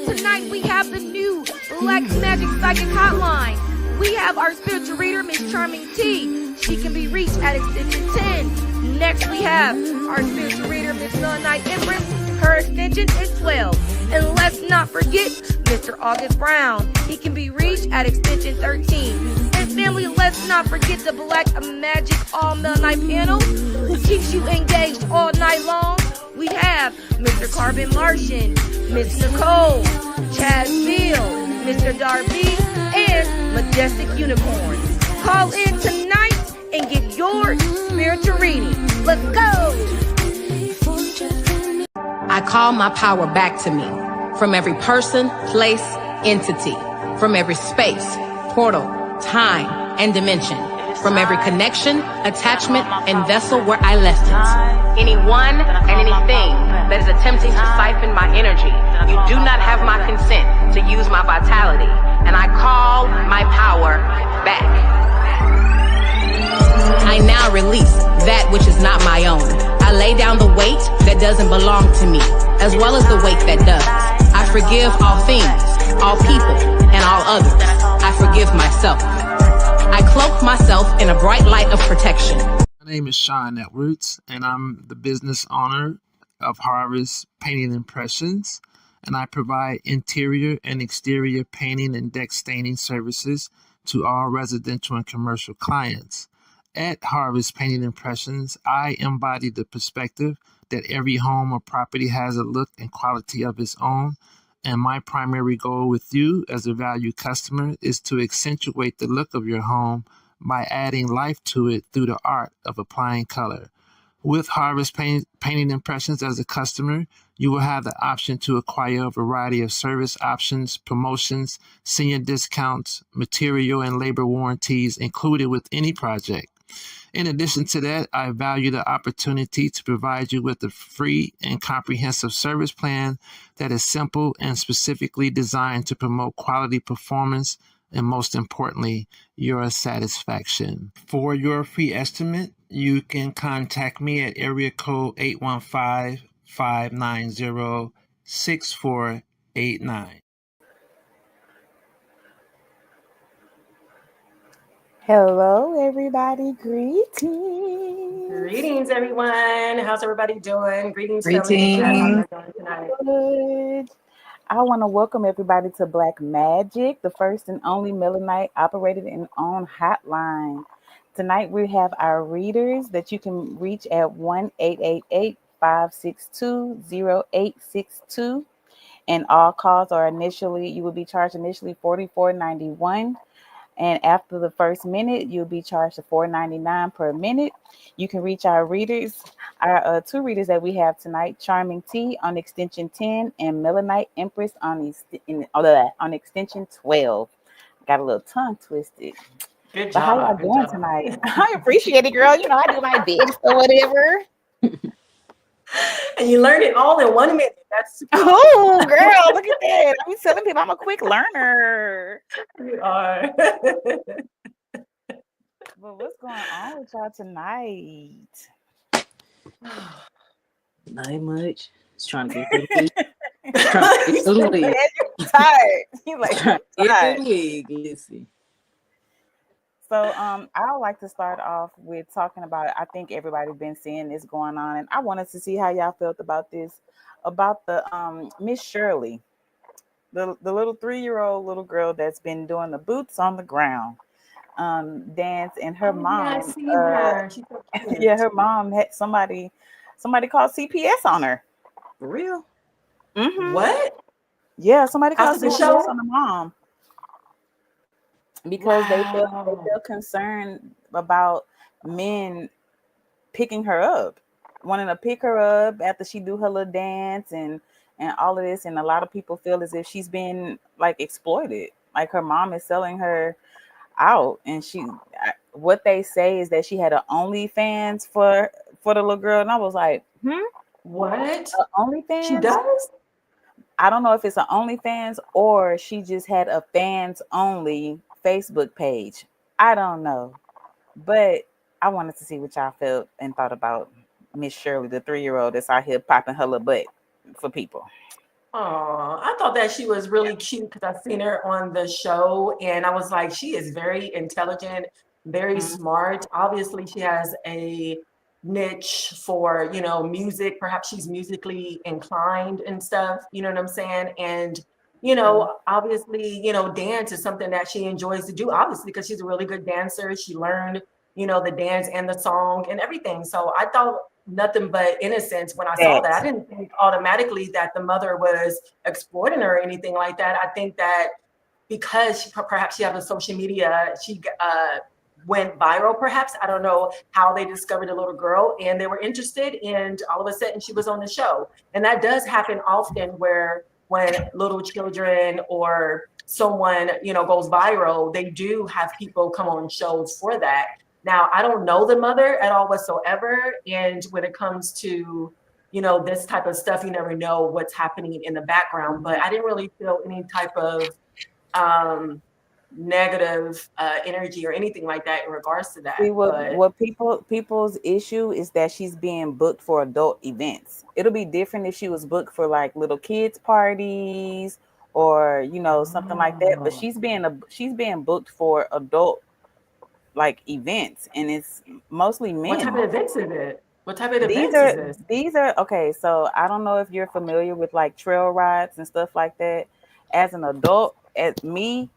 tonight we have the new Black Majick Psychic Hotline. We have our spiritual reader, Miss Charming T. She can be reached at extension 10. Next we have our spiritual reader, Miss Night Empress. Her extension is 12. And let's not forget Mr. August Brown. He can be reached at extension 13. And family, let's not forget the Black Majick All Night panel who keeps you engaged all night long. We have Mr. Carbon Martian, Miss Nicole, Chaz Bill, Mr. Darby, and Majestic Unicorn. Call in tonight and get your spiritual reading. Let's go! I call my power back to me from every person, place, entity, from every space, portal, time, and dimension, from every connection, attachment, and vessel where I left it. Anyone and anything that is attempting to siphon my energy, you do not have my consent to use my vitality, and I call my power back. I now release that which is not my own. I lay down the weight that doesn't belong to me, as well as the weight that does. I forgive all things, all people, and all others. I forgive myself. I cloak myself in a bright light of protection. My name is Sean Edwards, and I'm the business owner of Harvest Painting Impressions, and I provide interior and exterior painting and deck staining services to all residential and commercial clients. At Harvest Painting Impressions, I embody the perspective that every home or property has a look and quality of its own, and my primary goal with you as a valued customer is to accentuate the look of your home by adding life to it through the art of applying color. With Harvest Painting Impressions as a customer, you will have the option to acquire a variety of service options, promotions, senior discounts, material and labor warranties included with any project. In addition to that, I value the opportunity to provide you with a free and comprehensive service plan that is simple and specifically designed to promote quality performance and, most importantly, your satisfaction. For your free estimate, you can contact me at area code 815-590-6489. Hello, everybody. Greetings. Greetings, everyone. How's everybody doing? Greetings. Greetings. How you doing tonight? Good. I want to welcome everybody to Black Majick, the first and only Melanite operated and owned hotline. Tonight we have our readers that you can reach at 1-888-562-0862. And all calls are you will be charged initially $44.91. And after the first minute, you'll be charged $4.99 per minute. You can reach our readers, our two readers that we have tonight, Charming T on extension 10 and Melanite Empress on extension 12. Got a little tongue twisted. Good job. But how y'all doing tonight? I appreciate it, girl. You know, I do my best or whatever. And you learned it all in 1 minute. That's Oh, girl, look at that. I'm telling people I'm a quick learner. you are. But what's going on with y'all tonight? Not much. Just trying to get through the week. Trying to get through the week. You're tired. You like Trying to get tired. through the week. Listen. So I would like to start off with talking about, I think everybody's been seeing this going on, and I wanted to see how y'all felt about this, about the Miss Shirley, the little 3-year-old little girl that's been doing the boots on the ground dance, and her mom. Yeah, I seen her. She's so cute. Yeah, her mom had somebody called CPS on her. For real? Mm-hmm. What? Yeah, somebody called After the CPS show? on the mom because they feel Wow. concerned about men picking her up, wanting to pick her up after she do her little dance and all of this. And a lot of people feel as if she's been like exploited, like her mom is selling her out. And what they say is that she had an OnlyFans for the little girl. And I was like, What? a OnlyFans? She does? I don't know if it's an OnlyFans or she just had a fans only Facebook page. I don't know. But I wanted to see what y'all felt and thought about Miss Shirley, the 3-year-old that's out here popping her little butt for people. Oh, I thought that she was really cute because I seen her on the show and I was like, she is very intelligent, very Mhm. smart. Obviously, she has a niche for, music. Perhaps she's musically inclined and stuff, you know what I'm saying? And, obviously, dance is something that she enjoys to do, obviously, because she's a really good dancer. She learned, the dance and the song and everything. So I thought nothing but innocence when I saw that. I Facts. didn't think automatically that the mother was exploiting her or anything like that. I think that because perhaps she has a social media, she went viral. Perhaps I don't know how they discovered a little girl and they were interested, and all of a sudden she was on the show. And that does happen often, where when little children or someone goes viral, they do have people come on shows for that. Now, I don't know the mother at all whatsoever. And when it comes to, this type of stuff, you never know what's happening in the background. But I didn't really feel any type of um, negative energy or anything like that in regards to See, that. what But people's issue is that she's being booked for adult events. It'll be different if she was booked for like little kids parties or something like that. But oh, she's being booked for adult like events, and it's mostly what type men. of events is it? What type of These events is are this? these are okay. So I don't know if you're familiar with like trail rides and stuff like that. As an adult, at me,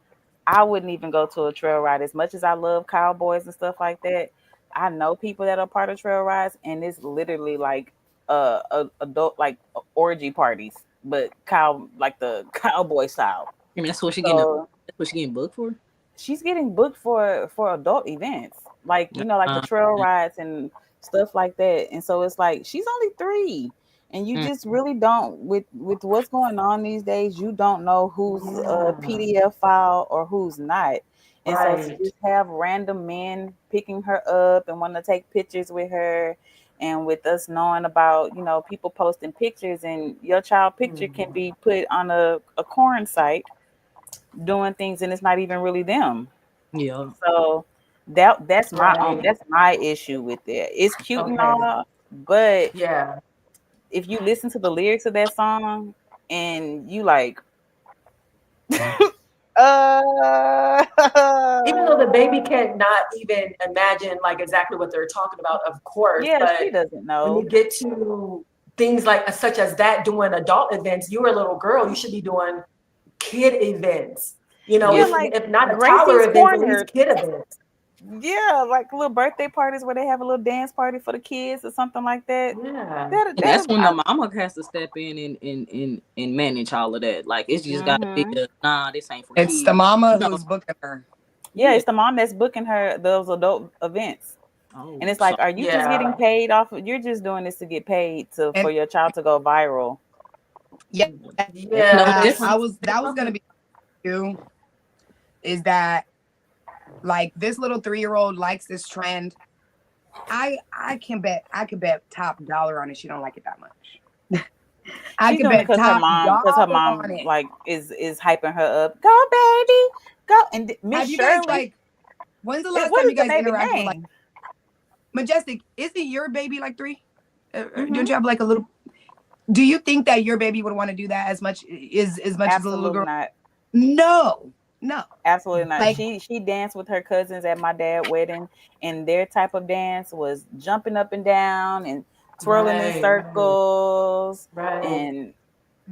I wouldn't even go to a trail ride as much as I love cowboys and stuff like that. I know people that are part of trail rides, and it's literally like adult like orgy parties, but cow like the cowboy style. I mean, So that's what she getting booked for. she's getting booked for adult events, like like the Uh, trail rides and stuff like that. And so it's like she's only 3, and you mm, just really don't, with what's going on these days, you don't know who's a Yeah, PDF file or who's not. And so to right. just have random men picking her up and want to take pictures with her, and with us knowing about people posting pictures, and your child picture can Mhm. be put on a corn site doing things, and it's not even really them. yeah. So Right. that's my issue with it. It's cute and Okay. all, but Yeah. if you listen to the lyrics of that song and you like, uh, Even though the baby can't not even imagine like exactly what they're talking about, of course, yeah, but she doesn't when you know. get to things like such as that, doing adult events, you're a little girl, you should be doing kid events. Yeah. If not a toddler Gracie's events, at least Corner. kid events. Yeah, like little birthday parties where they have a little dance party for the kids or something like that. Yeah. That And that's that'll when the mama has to step in and manage all of that. Like it's just gotta be mm-hmm. nah, this ain't for It's the kids. mama You know, who's booking her. Yeah, yeah. it's the mom that's booking her those adult events. And Oh, it's so like, are you just getting Yeah. paid off of, you're just doing this to get paid to for And your child to go viral. yeah, it's no Yeah. different. that was gonna be you. Is that like this little 3-year-old likes this trend? I could bet top dollar on it. She don't like it that much. I She's could doing it bet because her top mom, dollar on it. like is hyping her up. Go baby, go. And Miss Have you guys Shirley, like? When's the last what time is you the guys baby interacted with like name? Majestic? Isn't your baby like 3? Mm-hmm. Don't you have like a little? Do you think that your baby would want to do that as much as much as a little Absolutely girl? not. No, no. Absolutely not. Like She danced with her cousins at my dad's wedding, and their type of dance was jumping up and down and twirling in Right. Right. circles. Right. And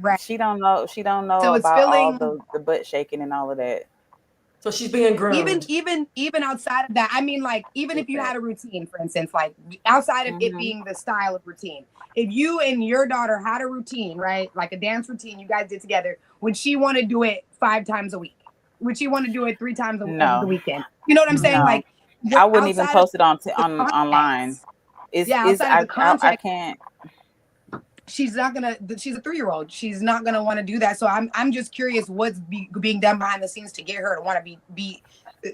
right. she don't know So it's about all feeling the butt shaking and all of that. So she's being even groomed. even even outside of that. I mean, like even if you had a Exactly. routine, for instance, like outside of it Mm-hmm. being the style of routine, if you and your daughter had a routine, right, like a dance routine you guys did together, would she want to do it 5 times a week? Would she want to do it 3 times over the No, weekend? You know what I'm saying? Mhm. no, Like I wouldn't even outside of post it on the online. context, yeah, Is outside of the I context, can't. she's not gonna. She's a 3-year-old. She's not gonna want to do that. So I'm just curious what's being done behind the scenes to get her to want to be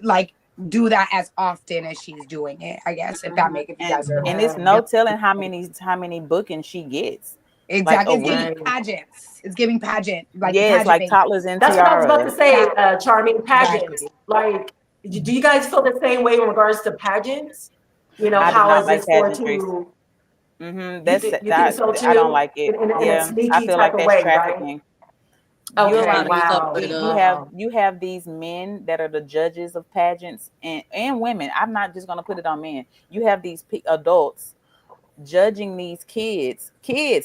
like do that as often as she's doing it. I guess Mhm. if you and guys are and it's Yeah. no telling how many bookings she gets, like exactly. a It's giving week. Right. pageants. It's giving pageant like the Yes, pageant like baby. toddlers and That's what I was about to tiaras. say, Yeah, Charming, pageants. exactly. Like, do you guys feel the same way in regards to pageants? I do How not is like this for pageantries. to Mm-hmm. you That's think that. so I don't too? like it. In a Yeah, I sneaky feel type like of that's way, right? trafficking. You Okay, have these wow, wow. you have these men that are the judges of pageants, and women. I'm not just gonna put it on men. You have these adults judging these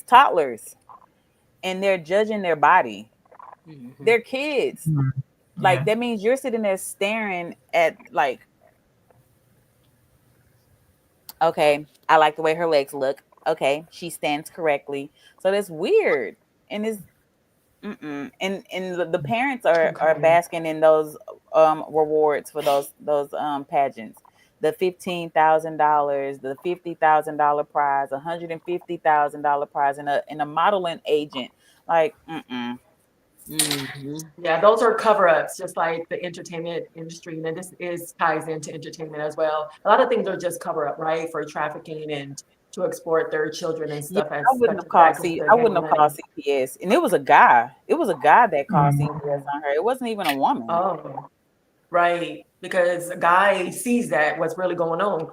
toddlers, and they're judging their body. Mhm. They're kids. Mhm. Like Yeah. that means you're sitting there staring at like, okay, I like the way her legs look. Okay, she stands correctly. So that's weird. And it's and the parents are Okay. basking in those rewards for those pageants. The $15,000, the $50,000 prize, $150,000 prize, and a modeling agent. Like, Mhm. Yeah, those are cover-ups, just like the entertainment industry, and this is ties into entertainment as well. A lot of things are just cover-up, right, for trafficking and to exploit their children and yeah, stuff as such as that because I they're wouldn't getting have called money. CPS, and it was a guy. It was a guy that called Mhm. CPS on her. It wasn't even a woman. Oh, right, because a guy sees that what's really going on,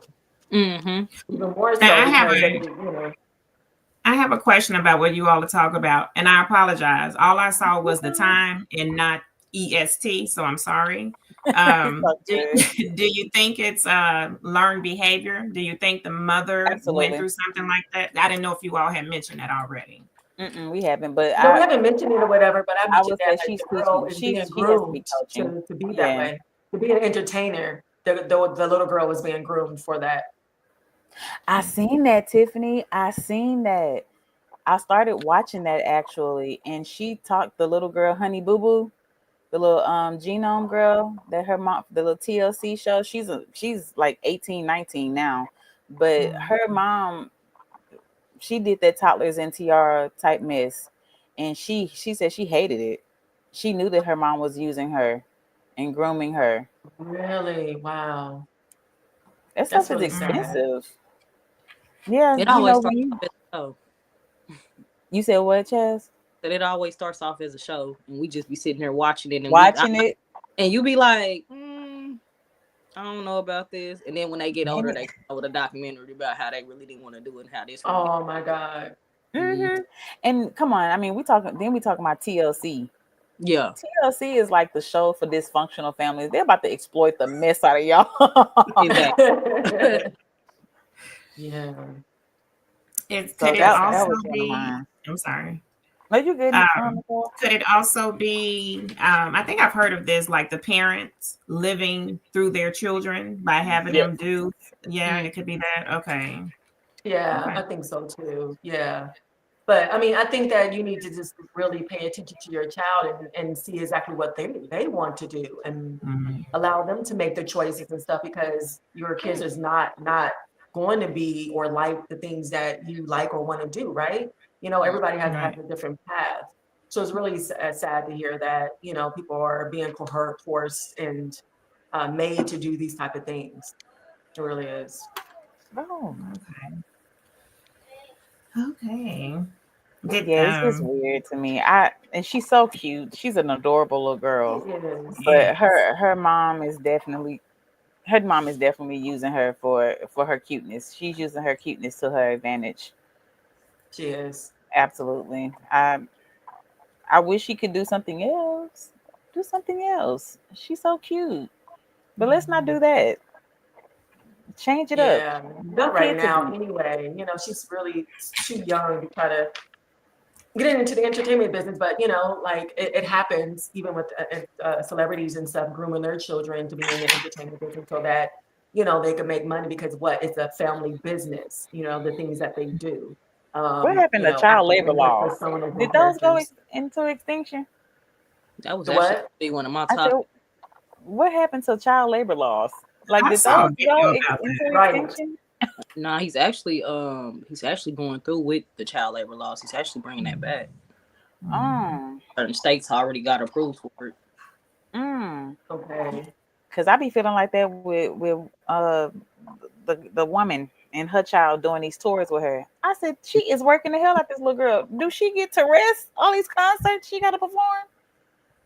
Mhm. even more And so because they, you know. I have a question about what you all are talking about, and I apologize. All I saw was the time and not EST, so I'm sorry. It's so Do, good. do you think it's learned behavior? Do you think the mother went Absolutely. through something like that? I didn't know if you all had mentioned that already. We haven't, but No, we haven't mentioned it or whatever, but I I mentioned would that say like she's the girl teaching. is being She has to be groomed coaching. to be that Yeah. way, to be an entertainer. The little girl was being groomed for that. I seen that, Tiffany. I seen that. I started watching that actually, and she talked the little girl, Honey Boo Boo, the little genome girl that her mom, the little TLC show. She's like 18, 19 now, but Mm. her mom, she did that toddlers and tiara type mess, and she said she hated it. She knew that her mom was using her and grooming her. Really? Wow. That stuff That's is really sad. expensive. Yeah, It you always know starts when off as a show. you said what, Chaz? That it always starts off as a show, and we just be sitting here watching it, and Watching it, and you be like, I don't know about this. And then when they get and older, it, they come out with a documentary about how they really didn't want to do it and how this really. Oh my God. hmm and come on, I mean, we talking about TLC. Yeah. TLC is like the show for dysfunctional families. They're about to exploit the mess out of y'all. Exactly. Yeah. So Could it that also was one of be? mine. I'm sorry. No, you good, Um, Nicole? could it also be? I think I've heard of this, like the parents living through their children by having Yes. them do. Yeah, Mm. it could be that. Okay. Yeah, Okay. I think so too. Yeah. But I mean, I think that you need to just really pay attention to your child and see exactly what they want to do and Mhm. allow them to make the choices and stuff because your kids is not going to be or like the things that you like or want to do, right? You know, everybody has Right. a different path. So it's really sad to hear that, you know, people are being coerced and made to do these type of things. It really is. Oh. Okay. Did Yeah, it's just weird to me. And she's so cute. She's an adorable little girl. It is. But yes. her mom is definitely using her for her cuteness. She's using her cuteness to her advantage. She is. Absolutely. I wish she could do something else. Do something else. She's so cute. But let's not do that. Change it up. Yeah, Them not right kids will now be. anyway. You know, she's really too young to try to get into the entertainment business, but you know, like it happens even with celebrities and stuff grooming their children to be in the entertainment business so that, you know, they can make money because what it's a family business, you know, the things that they do. What happened You to know, child acting labor in the laws? personas and Did those go characters. into extinction? That was The actually what? be one of my I said, top. what happened to child labor laws? Like, I did saw those a go video about into that. Right. extinction? Nah, he's actually going through with the child labor laws. He's actually bringing that back. Mm, Certain states already got approved for it. mm. Okay. Cause I be feeling like that with the woman and her child doing these tours with her. I said she is working the hell out this little girl. Do she get to rest all these concerts she got to perform?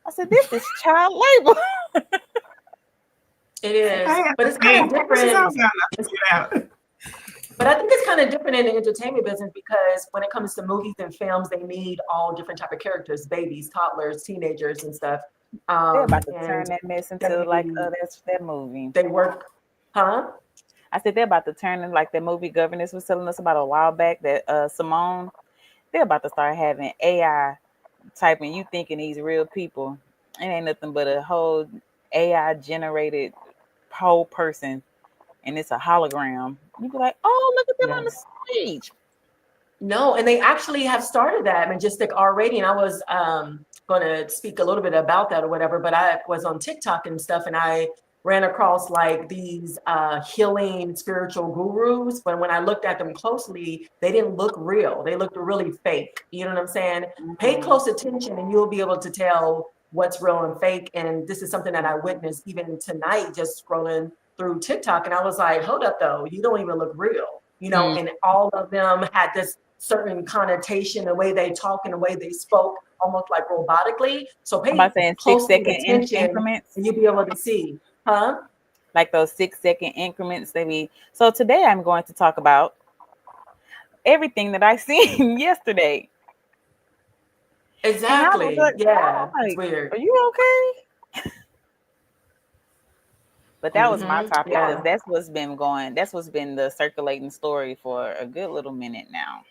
I said this is child labor. It I is, have but to it's say, kind of what was she different. talking about? I figured it out. But I think it's kind of different in the entertainment business because when it comes to movies and films, they need all different type of characters, babies, toddlers, teenagers, and stuff. They're about to And turn that mess into like they that's that movie. they work, huh? I said they're about to turn it like the movie Governess was telling us about a while back that Simone. They're about to start having AI typing. You thinking these real people? It ain't nothing but a whole AI generated whole person, and it's a hologram. You be like, oh, look at them on the Yes. stage. No, and they actually have started that Majestic R rating. I was going to speak a little bit about that or whatever, but I was on TikTok and stuff, and I ran across like these healing spiritual gurus. But when I looked at them closely, they didn't look real. They looked really fake. You know what I'm saying? Pay close attention, and you'll be able to tell what's real and fake. And this is something that I witnessed even tonight, just scrolling through TikTok, and I was like, hold up, though, you don't even look real. You know, and all of them had this certain connotation, the way they talk and the way they spoke, almost like robotically. So pay I'm about saying close 6 second attention, increments, and you'll be able to see, huh? like those 6 second increments. They be so. Today I'm going to talk about everything that I seen yesterday. Exactly. Like, Yeah, like, it's weird. are you okay? But that was my topic because Yeah. that's what's been going. That's what's been the circulating story for a good little minute now.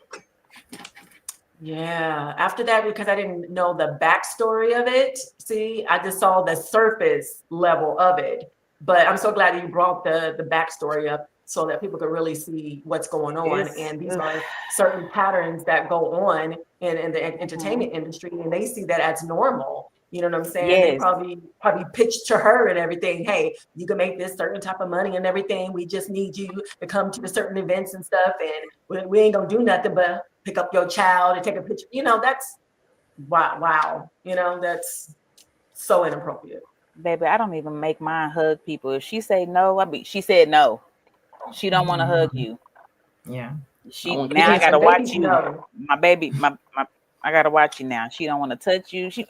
Yeah. After that, because I didn't know the backstory of it, see, I just saw the surface level of it. But I'm so glad that you brought the backstory up so that people could really see what's going on. And these are certain patterns that go on in the entertainment industry, and they see that as normal. You know what I'm saying? They Yes. probably pitched to her and everything. Hey, you can make this certain type of money and everything. We just need you to come to the certain events and stuff, and we ain't gonna do nothing but pick up your child and take a picture. You know, that's wow. You know, that's so inappropriate. Baby, I don't even make mine hug people. If she say no, she said no. She don't want to hug you. Yeah. I gotta watch you. Know. My baby, I gotta watch you now. She don't want to touch you. Yep.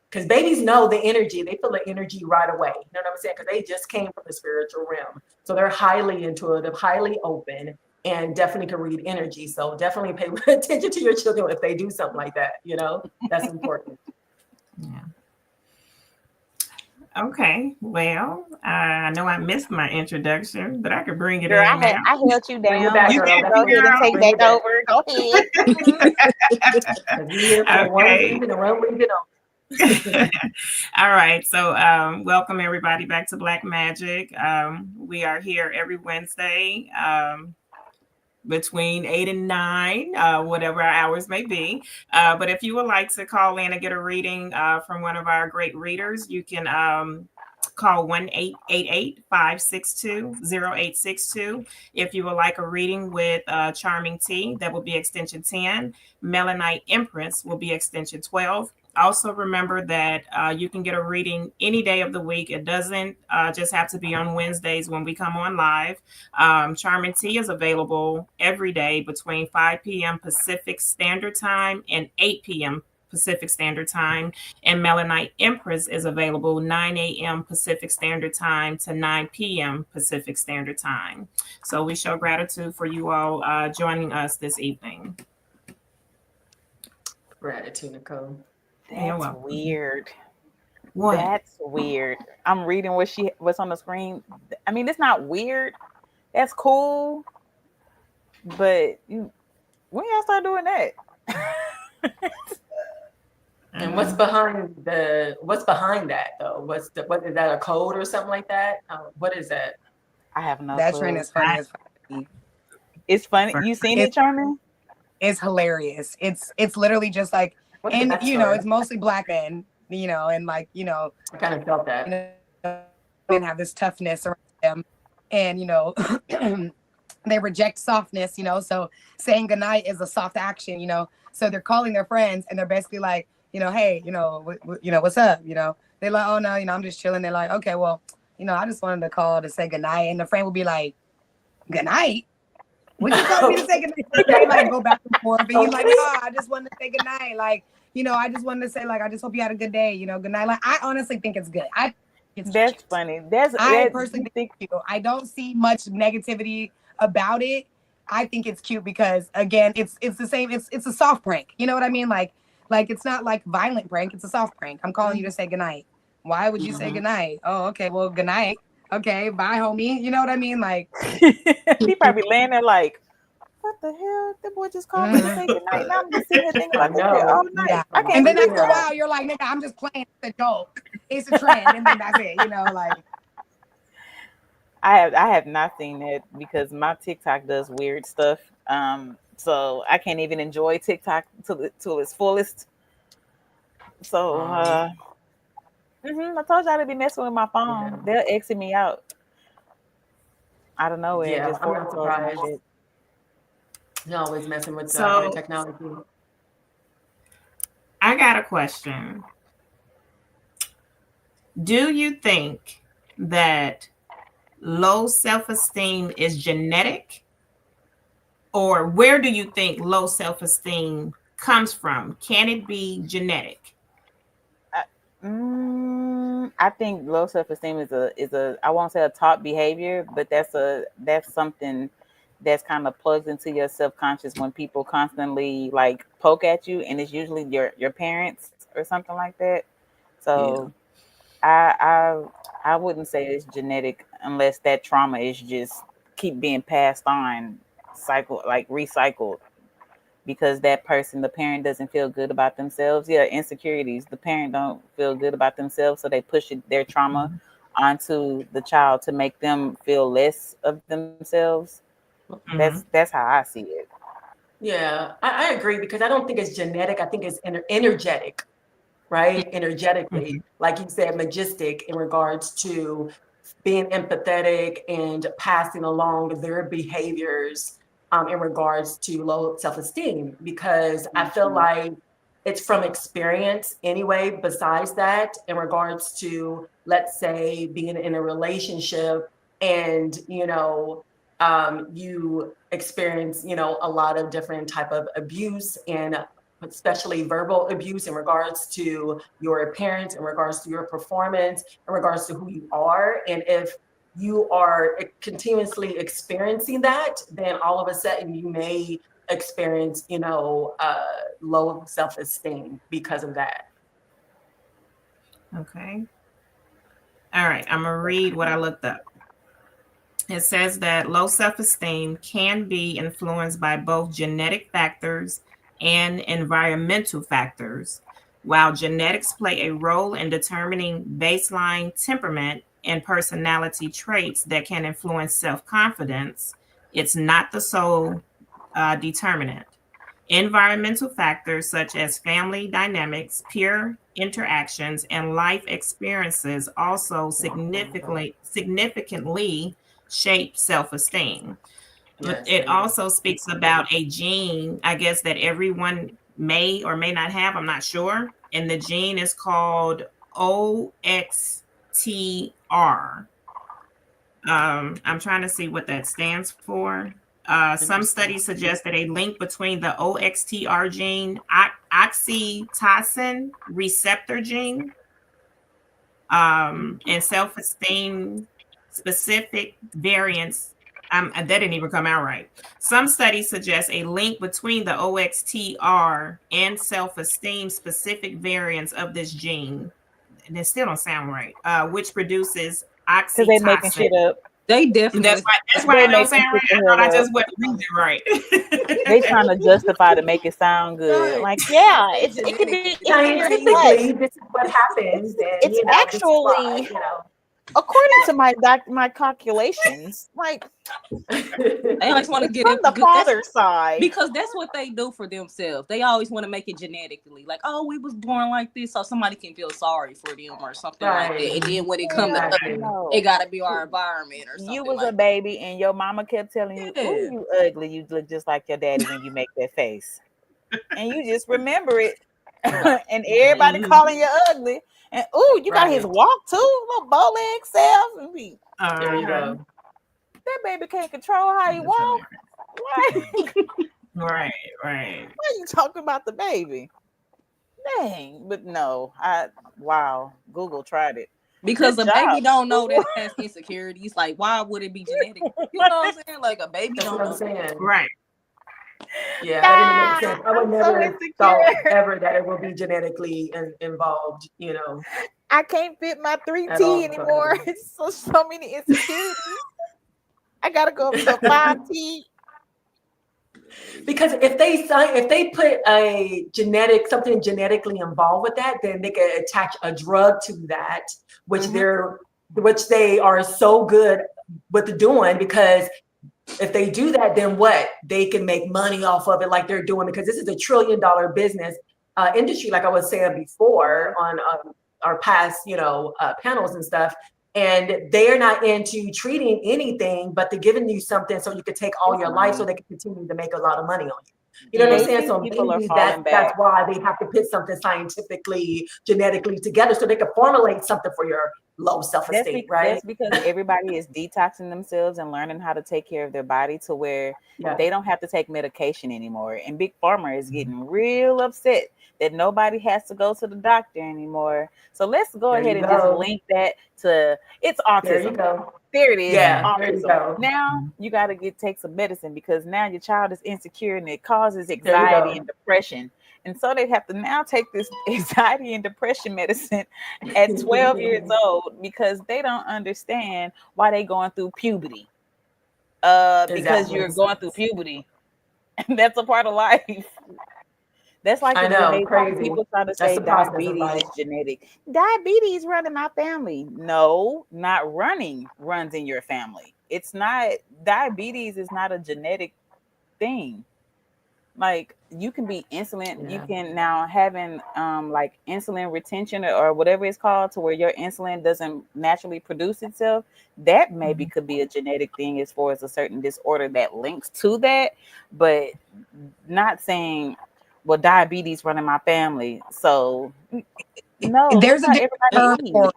Because babies know the energy. They feel the energy right away. You know what I'm saying? Because they just came from the spiritual realm. So they're highly intuitive, highly open, and definitely can read energy. So definitely pay attention to your children if they do something like that. You know, that's important. Yeah. Okay. Well, I know I missed my introduction, but I could bring it Girl, in now. I held you down. Bring it back, You girl. can go ahead and take that over. Go ahead. We're here for one reason and one reason only. All right. So welcome everybody back to Black Majick. We are here every Wednesday between 8 and 9, whatever our hours may be. But if you would like to call in and get a reading from one of our great readers, you can call 1-888-562-0862. If you would like a reading with Charming T, that will be extension 10. Melanite Empress will be extension 12. Also remember that you can get a reading any day of the week. It doesn't just have to be on Wednesdays when we come on live. Charming T is available every day between 5 p.m. Pacific Standard Time and 8 p.m. Pacific Standard Time. And Melanite Empress is available 9 a.m. Pacific Standard Time to 9 p.m. Pacific Standard Time. So we show gratitude for you all joining us this evening. Gratitude, Nicole. That's weird. What? That's weird. I'm reading what's on the screen. I mean, it's not weird. That's cool. But when y'all start doing that? And what's behind that though? What is that, a code or something like that? What is that? I have no That clue. trend is funny as fuck. It's funny. You seen it, Charmin? It's hilarious. It's literally just like, and it's mostly Black men, and like, I kind of felt that. Men have this toughness around them, and they reject softness, so saying goodnight is a soft action, so they're calling their friends and they're basically like, hey, what's up, they're like, oh no, I'm just chilling. They're like, okay, well, I just wanted to call to say goodnight, and the friend will be like, goodnight. What you told me to say goodnight? They like go back and forth, and you're like, oh, I just wanted to say goodnight. Like, I just wanted to say, like, I just hope you had a good day. Good night. Like, I honestly think it's good. I It's That's cute. funny. That's I that. personally You think think? it's cute. I don't see much negativity about it. I think it's cute because again, it's the same. It's a soft prank. You know what I mean? Like it's not like violent prank. It's a soft prank. I'm calling you to say goodnight. Why would you say goodnight? Oh, okay. Well, goodnight. Okay, bye, homie. You know what I mean? Like, He probably laying there like, what the hell? The boy just called me to say goodnight. Now I'm just sitting here thinking I about this shit all know. yeah. night. I can't And then sleep after a Yeah. now. while, you're like, nigga, I'm just playing. It's a joke. It's a trend, and then that's it. You know, like. I have not seen that because my TikTok does weird stuff. So I can't even enjoy TikTok to its fullest. So I told y'all to be messing with my Yeah. phone. They'll exit me out of nowhere and Yeah, just I'm force not close my surprised. shit. You're always messing with the So technology. I got a question. Do you think that low self-esteem is genetic, or where do you think low self-esteem comes from? Can it be genetic? I think low self esteem is a I won't say a taught behavior, but that's something that's kind of plugs into your subconscious when people constantly like poke at you, and it's usually your parents or something like that. Yeah. So I I wouldn't say it's genetic unless that trauma is just keep being passed on, cycle like recycled because that person, the parent doesn't feel good about themselves. Yeah, insecurities. The parent don't feel good about themselves, so they push their trauma onto the child to make them feel less of themselves. Mhm. That's how I see it. Yeah, I agree because I don't think it's genetic. I think it's energetic, right? Energetically, Mhm. like you said, majestic in regards to being empathetic and passing along their behaviors in regards to low self-esteem. Because I feel like it's from experience anyway. Besides that, in regards to, let's say, being in a relationship and, you experience, a lot of different type of abuse and especially verbal abuse in regards to your appearance, in regards to your performance, in regards to who you are. And if you are continuously experiencing that, then all of a sudden you may experience, low self-esteem because of that. Okay. All right. I'm going to read what I looked up. It says that low self esteem can be influenced by both genetic factors and environmental factors. While genetics play a role in determining baseline temperament and personality traits that can influence self confidence, it's not the sole determinant. Environmental factors such as family dynamics, peer interactions, and life experiences also significantly shape self-esteem. But Yes, it they do. also speaks about a gene, I guess, that everyone may or may not have. I'm not sure. And the gene is called OXTR. I'm trying to see what that stands for. Some Interesting. studies suggest that a link between the OXTR gene, oxytocin receptor gene, and self-esteem specific variants. That didn't even come out right. Some studies suggest a link between the OXTR and self-esteem specific variants of this gene. And it still don't sound right. Which produces Because they making oxytocin. shit up. They That's definitely. why. That's why They it don't making sound shit right. the I thought I hell up. just wasn't reading They it trying to justify to make it sound good. Right. Like, They yeah, say it could be genetically. it's like Scientifically, this is what happens, and it's this is why, actually according to my calculations, like They always want to it's get from it. the That's father's side. because that's what they do for themselves. They always want to make it genetically, like, oh, we was born like this, so somebody can feel sorry for them or something like that. right, And then when it come to us, exactly. it No. gotta be our environment or You something was a like baby and your mama kept telling you, "Ooh, that. you ugly. You look just like your daddy when you make that face." And you just remember it. Right. And everybody calling you ugly. And ooh, you got his Right. walk too, little bow leg self. And There you Uh-huh. go. that baby can't control how he That's walk. hilarious. Why? Right, right. Why are you talking about the baby? Dang, but no, wow. Google tried it. Because Good a baby job. don't know that it has insecurities. Like, why would it be genetic? You know what I'm saying? Like, a baby That's don't what I'm know. saying. Right. Yeah, that didn't make Ah, sense. I would I'm so never thought insecure. ever that it would be genetically involved, I can't fit my at 3T all anymore. whatsoever. So many insecurities. I gotta go up to 5T. Because if they put something genetically involved with that, then they could attach a drug to that, which they are so good with doing, because if they do that, then what? They can make money off of it like they're doing, because this is $1 trillion business industry, like I was saying before on our past, panels and stuff. And they're not into treating anything, but they're giving you something so you could take all It's your life, money. so they can continue to make a lot of money on you. You know what I'm They saying? see So people are maybe falling that's back. why they have to put something scientifically, genetically together, so they can formulate something for your low self-esteem, right? That's because everybody is detoxing themselves and learning how to take care of their body to where Yeah. they don't have to take medication anymore. And Big Pharma is getting real upset that nobody has to go to the doctor anymore. So let's go There ahead you and just go. link that to it's There you autism. go. There it is. Yeah, Autism. there you go. Now you got to take some medicine because now your child is insecure and it causes There you anxiety go. and depression. And so they have to now take this anxiety and depression medicine at 12 years old because they don't understand why they going through puberty. Because Exactly. you're going through puberty. That's a part of life. That's like I when know, crazy. people try to That's say the process of diabetes life. is genetic. Diabetes run in my family. No, not running runs in your family. It's not, diabetes is not a genetic thing. Like you can be insulin, you Yeah. can now having like insulin retention or whatever it's called to where your insulin doesn't naturally produce itself. That maybe could be a genetic thing as far as a certain disorder that links to that, but not saying, well, diabetes run in my family. So no, that's There's a not different term everybody for eat.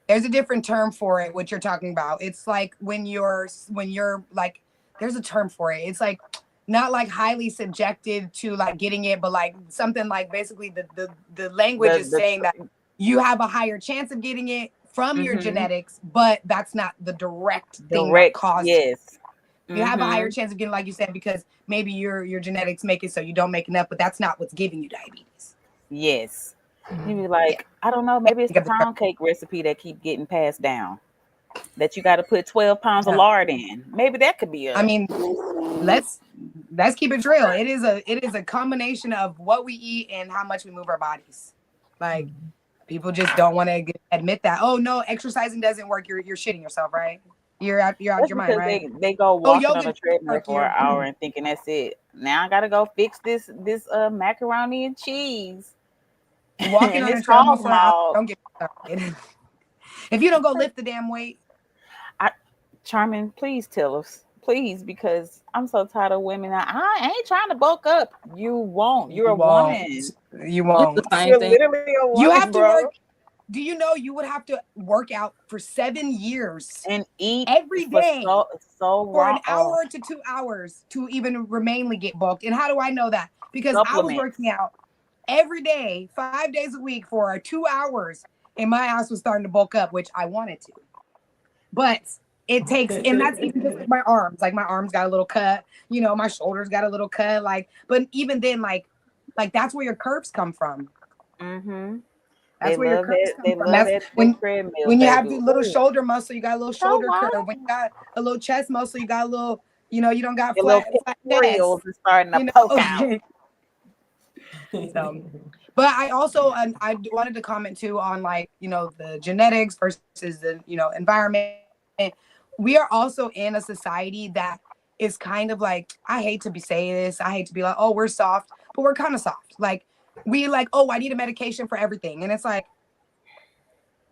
there's a different term for it, what you're talking about. It's like when you're like, there's a term for it. It's like not like highly subjected to like getting it, but like something like basically the language is The saying that you have a higher chance of getting it from your mm-hmm. genetics, but that's not the direct thing that Direct, caused it. yes. You have a higher Mm-hmm. chance of getting, like you said, because maybe your genetics make it so you don't make enough, but that's not what's giving you diabetes. Yes. You be Yeah. like, I don't know, maybe it's Think the of the term. pound cake recipe that keep getting passed down. That you got to put 12 pounds of Yeah. lard in. Maybe that could be I a mean, let's keep it real. It is a combination of what we eat and how much we move our bodies. Like people just don't want to admit that. Oh no, exercising doesn't work. You're shitting yourself, right? You're out that's your mind, because right? they go Oh, walking yoga on a doesn't treadmill work. for You're an hour and thinking that's it. Now I gotta go fix this macaroni and cheese walking and on this a treadmill hog for an hour. maul. Don't get me started. If you don't go lift the damn weight, I, Charmin, please tell us, please, because I'm so tired of women. I ain't trying to bulk up. You won't. You're you a won't. woman. You It's the won't. same You're thing. literally a You woman, have to bro. work. Do you know you would have to work out for 7 years And eat every for day so for an long. hour to 2 hours to even remainly get bulked? And how do I know that? Because I was Supplements. working out every day, 5 days a week for 2 hours, and my ass was starting to bulk up, which I wanted to. But it takes, and that's even just like my arms. Like my arms got a little cut, my shoulders got a little cut. Like, but even then, like that's where your curves come from. Mm-hmm. That's where your curves come They from. love That's that when treadmill, when you have baby. the little Ooh, shoulder muscle, you got a little so shoulder what? curve. When you got a little chest muscle, you got a little, you don't got Your little flat chest. pectorals are starting to You poke out. know. So, but I also I wanted to comment too on like the genetics versus the environment. We are also in a society that is kind of like, I hate to be saying this, I hate to be like, oh, we're soft, but we're kind of soft. Like we like, oh, I need a medication for everything, and it's like,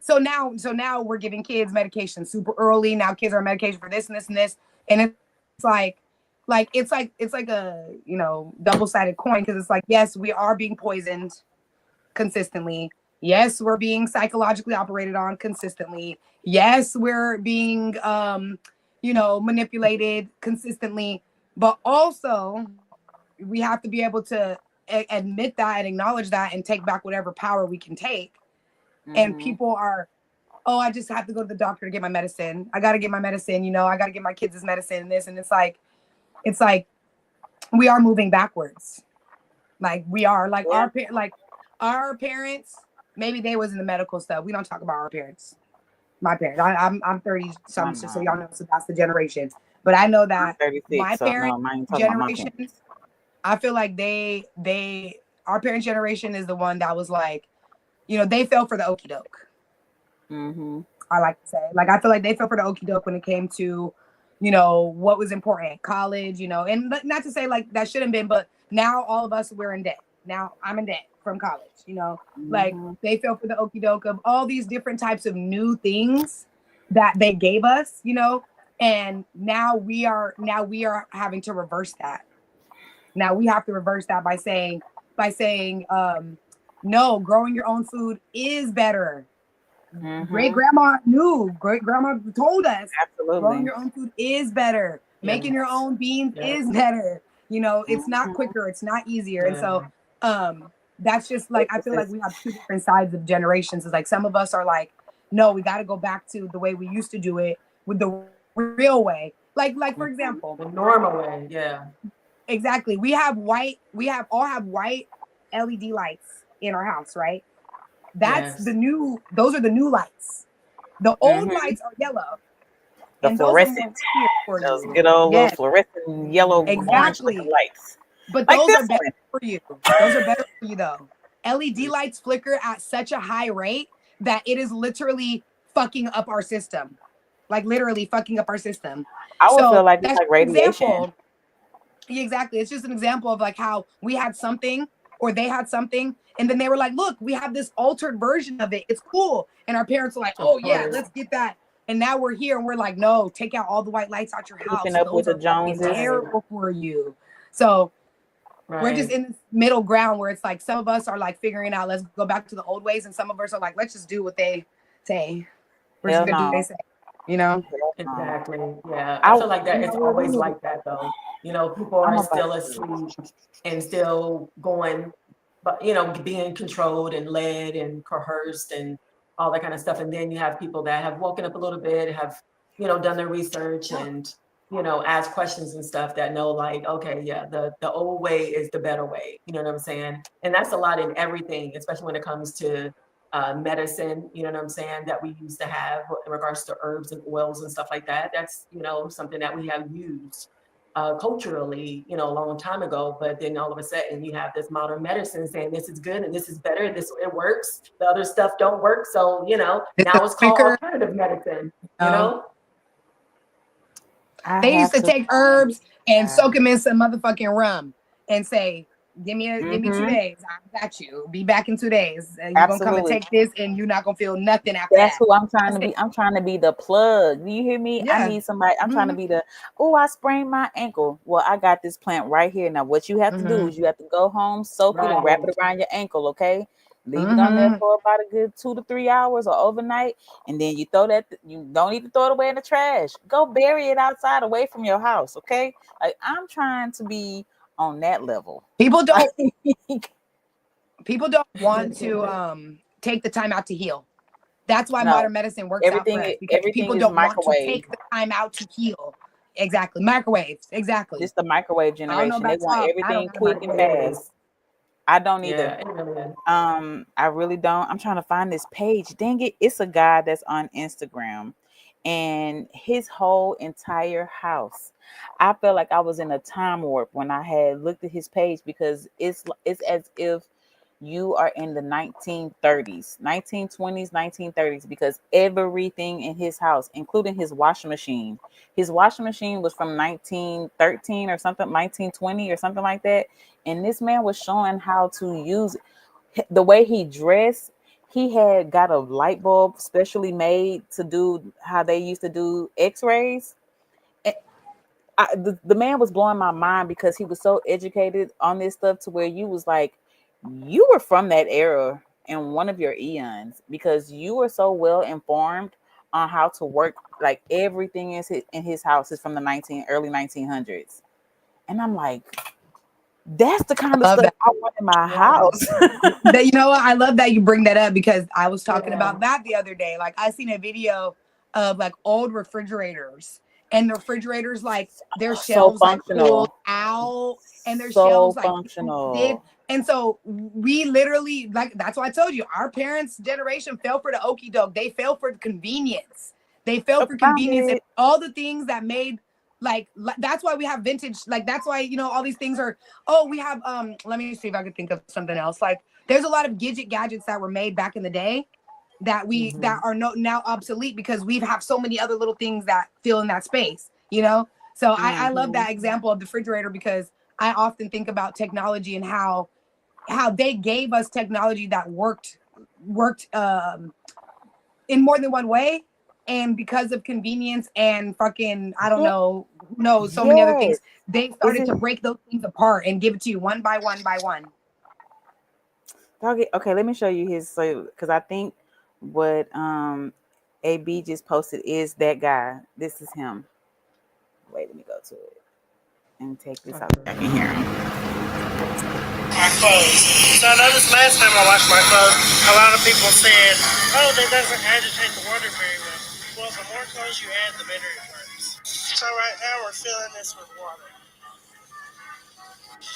so now we're giving kids medication super early. Now kids are on medication for this and this and this, and it's it's like a double-sided coin, because it's like, yes, we are being poisoned consistently. Yes, we're being psychologically operated on consistently. Yes, we're being manipulated consistently. But also we have to be able to admit that and acknowledge that and take back whatever power we can take. And Mm-hmm. people are oh, I just have to go to the doctor to get my medicine. I got to get my medicine. I got to get my kids' this medicine and this. And it's like we are moving backwards. Like we are like our parents, maybe they was in the medical stuff. We don't talk about our parents. My parents. I'm 30 something, so y'all know, so that's the generation. But I know that I'm 36, my so parents no, I ain't talking about my generation, parents. I feel like our parents' generation is the one that was like, they fell for the okie doke. Mm-hmm. I like to say, like, I feel like they fell for the okie doke when it came to, what was important, college, and not to say like that shouldn't been, but now all of us, we're in debt. Now I'm in debt from college, like they fell for the okie doke of all these different types of new things that they gave us, and now we are having to reverse that. Now we have to reverse that by saying, no, growing your own food is better. Great grandma knew. Great grandma told us. Absolutely. Growing your own food is better. Yes. Making your own beans is better. It's not quicker. It's not easier. And so, that's just like, I feel like we have two different sides of generations. It's like some of us are like, no, we got to go back to the way we used to do it with the real way. Like for example, the normal way. Yeah. Exactly. We all have white LED lights in our house, right? Those are the new lights. The old lights are yellow. The and fluorescent, those are more clear for those you. good old Yes, little fluorescent yellow orange looking lights. But Like those this are better one. for you. Those are better for you though. LED lights flicker at such a high rate that it is literally fucking up our system. Like literally fucking up our system. I would feel like it's that's like an radiation. example. Exactly. It's just an example of like how we had something or they had something, and then they were like, look, we have this altered version of it. It's cool. And our parents were like, oh yeah, let's get that. And now we're here and we're like, no, take out all the white lights out your house. Keeping up with the Joneses. Terrible for you. So we're just in this middle ground where it's like some of us are like figuring out, let's go back to the old ways, and some of us are like, let's just do what they say. We're just gonna do what they say. Exactly. Yeah. I feel like that it's always like that though. People are still asleep and still going, but being controlled and led and coerced and all that kind of stuff. And then you have people that have woken up a little bit, have, done their research and, ask questions and stuff that know like, okay, yeah, the old way is the better way. You know what I'm saying? And that's a lot in everything, especially when it comes to medicine, you know what I'm saying, that we used to have in regards to herbs and oils and stuff like that. That's, something that we have used culturally, a long time ago. But then all of a sudden you have this modern medicine saying this is good and this is better, it works. The other stuff don't work. So, now it's called alternative medicine, They used to take herbs and soak them in some motherfucking rum and say, give me 2 days. I got you. Be back in 2 days. You're gonna come and take this, and you're not gonna feel nothing after That's that. who I'm trying to be. I'm trying to be the plug. Do you hear me? Yeah. I need somebody. I'm trying to be the, I sprained my ankle. Well, I got this plant right here. Now, what you have to do is you have to go home, soak it, and wrap it around your ankle, okay? Leave it on there for about a good 2 to 3 hours or overnight, and then you throw that. You don't need to throw it away in the trash. Go bury it outside, away from your house, okay? Like I'm trying to be on that level. People don't want to take the time out to heal. That's why modern medicine works out for us, because people don't want to take the time out to heal. Exactly. Microwaves. Exactly. Just the microwave generation. They want everything quick and fast. I don't either. I really don't. I'm trying to find this page. Dang it. It's a guy that's on Instagram, and his whole entire house, I felt like I was in a time warp when I had looked at his page, because it's as if you are in the 1930s, 1920s, 1930s, because everything in his house, including his washing machine was from 1913 or something, 1920 or something like that. And this man was showing how to use it. The way he dressed, he had got a light bulb specially made to do how they used to do x-rays. The man was blowing my mind, because he was so educated on this stuff, to where you was like, you were from that era in one of your eons, because you were so well informed on how to work. Like everything in his house is from the early 1900s. And I'm like, That's the kind of Love stuff that. I want in my Yeah. house. You know what? I love that you bring that up because I was talking Yeah. about that the other day. Like I seen a video of like old refrigerators, and the refrigerators like their So shelves like pulled functional. out, and their So shelves like did. functional. And so we literally like that's why I told you our parents' generation fell for the okie doke. They fell for convenience. They fell for Found convenience and it. all the things that made like that's why we have vintage. Like that's why all these things are. Oh, we have let me see if I could think of something else. Like there's a lot of gadgets that were made back in the day that that are now obsolete because we have so many other little things that fill in that space, So I love that example of the refrigerator because I often think about technology and how they gave us technology that worked in more than one way. And because of convenience and fucking, I don't know, who knows, so many other things, Yes. they Is started it to break those things apart and give it to you one by one by one. doggy? Okay, let me show you his because I think what AB just posted is that guy. This is him. Wait, let me go to it and take this out. I can hear him. My clothes. So I noticed last time I washed my clothes, a lot of people said, "Oh, that doesn't agitate the water very well." Well, the more clothes you add, the better it works. So right now we're filling this with water.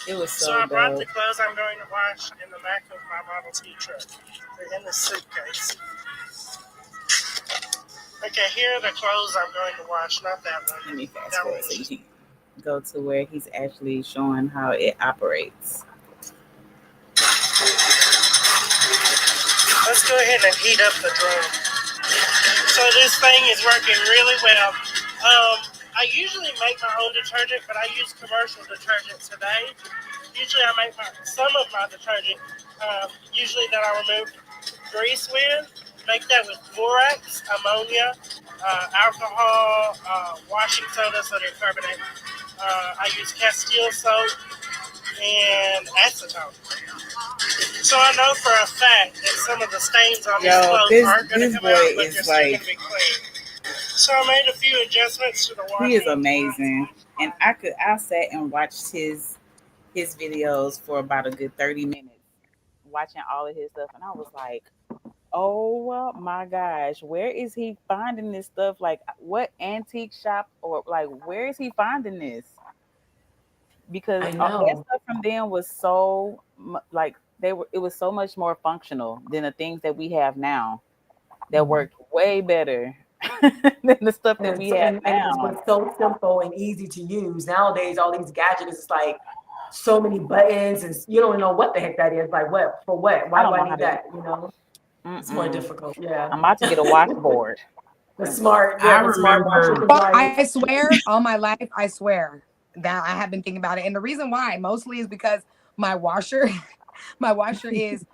It was So I brought the clothes I'm going to wash in the back of my Model T truck. They're in the suitcase. Okay, here are the clothes I'm going to wash, not that one. Let me fast That forward one's so you just- can go to where he's actually showing how it operates. Let's go ahead and heat up the drum. So this thing is working really well. I usually make my own detergent, but I use commercial detergent today. Usually I make some of my detergent, usually that I remove grease with. Make that with borax, ammonia, alcohol, washing soda, sodium carbonate. I use Castile soap and acetone. So I know for a fact that some of the stains on these clothes aren't going to come out, but they're still going to be clean. So I made a few adjustments to the washing. He is amazing, and I sat and watched his videos for about a good 30 minutes, watching all of his stuff, and I was like, oh my gosh, where is he finding this stuff? Like, what antique shop or like where is he finding this? Because I that know. stuff from them was so like it was so much more functional than the things that we have now that work way better than the stuff that we have And it now. was so simple and easy to use. Nowadays, all these gadgets, it's like so many buttons, and you don't know what the heck that is. Like, what for what? Why do I need that? It's more difficult. Yeah. I'm about to get a washboard. The smart washer. But I swear all my life, I swear that I have been thinking about it. And the reason why mostly is because my washer, is,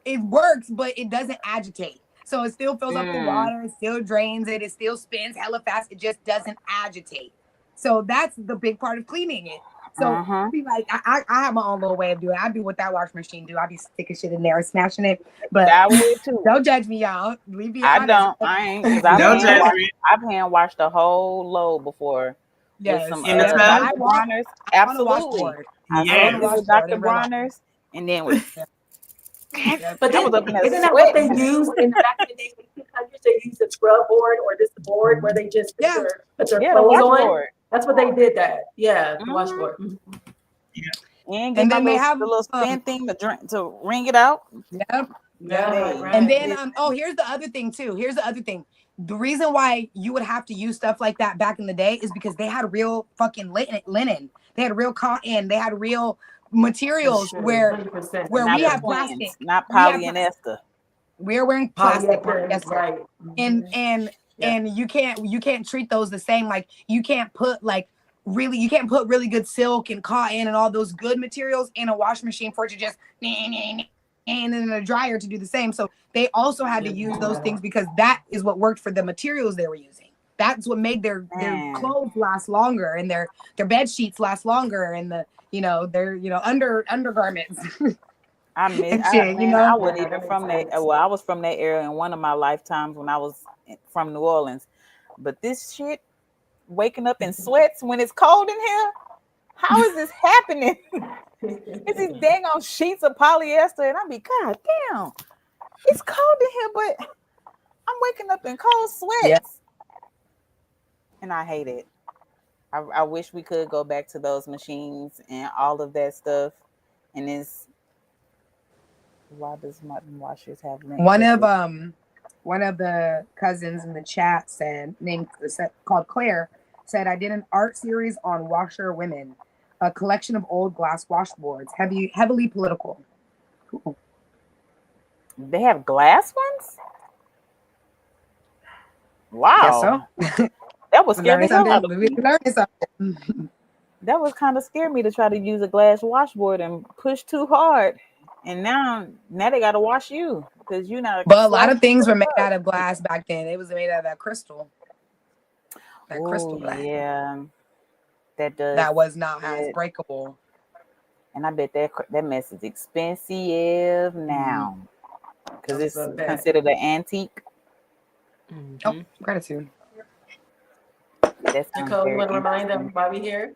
it works, but it doesn't agitate. So it still fills up the water, it still drains it, it still spins hella fast. It just doesn't agitate. So that's the big part of cleaning it. So I be like, I have my own little way of doing it. I do what that wash machine do. I be sticking shit in there and smashing it. But I would too. Don't judge me, y'all. We be I honest. don't. I ain't. Because I've hand washed a whole load before. Yes. With some In the tub? Dr. Bronner's. Absolutely. I with Dr. Bronner's, and then with. But I was up in that isn't that what they used in the back in the day? 1800s, they used the scrub board or this board where they just put their clothes on. That's what they did. That the washboard. And then they have the little spin thing to wring it out. Yep. Yeah. And then here's the other thing too. Here's the other thing. The reason why you would have to use stuff like that back in the day is because they had real fucking linen. They had real cotton. They had real materials where we have plastic, not polyester. We're wearing plastic, yes, right? And you can't treat those the same. Like you can't put really good silk and cotton and all those good materials in a wash machine for it to just and in a dryer to do the same. So they also had to use those things because that is what worked for the materials they were using. That's what made their clothes last longer and their bed sheets last longer and their undergarments. I wasn't even from that. Well, I was from that era in one of my lifetimes when I was from New Orleans. But this shit, waking up in sweats when it's cold in here, How is this happening? It's these dang on sheets of polyester, and I be, God damn, it's cold in here, but I'm waking up in cold sweats. Yeah. And I hate it. I wish we could go back to those machines and all of that stuff. And it's, why does Martin Washers have links? One of the cousins in the chat called Claire said, I did an art series on washer women, a collection of old glass washboards, heavily political. Cool. They have glass ones? Wow. Guess so. That was scary. Something. That was kind of scared me to try to use a glass washboard and push too hard. And now they got to wash you because you're not. But a lot of things were made out of glass back then. It was made out of that crystal. That crystal glass. Yeah. That was not as breakable. And I bet that mess is expensive now because it's considered an antique. Oh, gratitude. Nicole, you want to remind them why we're here?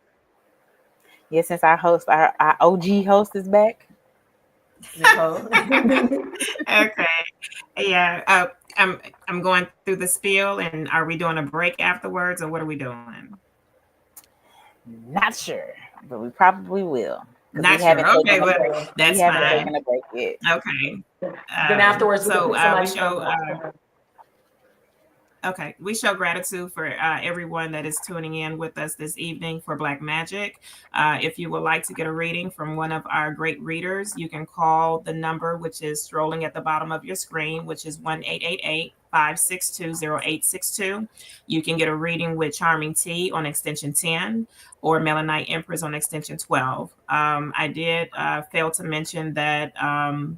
Yeah, since our OG host is back. Nicole. Okay. Yeah. I'm going through the spiel, and are we doing a break afterwards, or what are we doing? Not sure, but we probably will. Not sure. Okay, well, that's fine. We haven't taken a break yet. Okay. Then afterwards, we show gratitude for everyone that is tuning in with us this evening for Black Majick. If you would like to get a reading from one of our great readers, you can call the number which is scrolling at the bottom of your screen, which is 1-888-562-0862. You can get a reading with Charming T on extension 10 or Melanite Empress on extension 12. I did fail to mention that the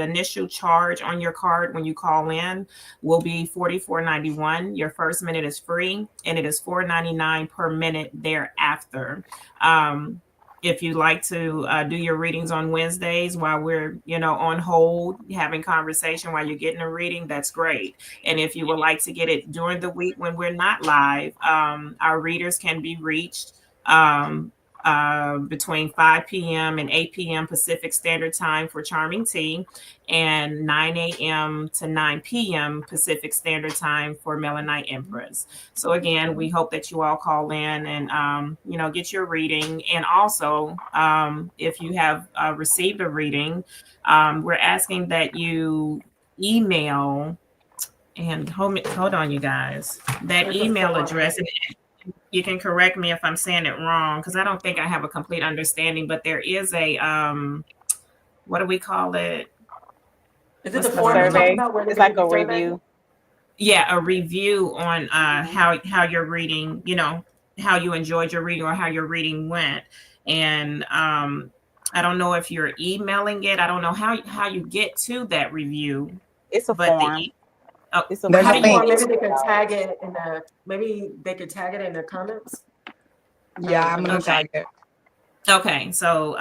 initial charge on your card when you call in will be $44.91. Your first minute is free, and it is $4.99 per minute thereafter. If you'd like to do your readings on Wednesdays while we're, on hold, having conversation while you're getting a reading, that's great. And if you would like to get it during the week when we're not live, our readers can be reached between 5 p.m. and 8 p.m. Pacific Standard Time for Charming T, and 9 a.m. to 9 p.m. Pacific Standard Time for Melanite Empress. So again, we hope that you all call in and, get your reading. And also, if you have received a reading, we're asking that you email, and hold on, you guys, that email address. You can correct me if I'm saying it wrong, because I don't think I have a complete understanding, but there is a, what do we call it? Is it the form survey? It's like a review. Yeah, a review on how your reading, how you enjoyed your reading or how your reading went. And I don't know if you're emailing it. I don't know how you get to that review. It's a form. Maybe they could tag it in the comments. Yeah, I'm gonna tag it. Okay, so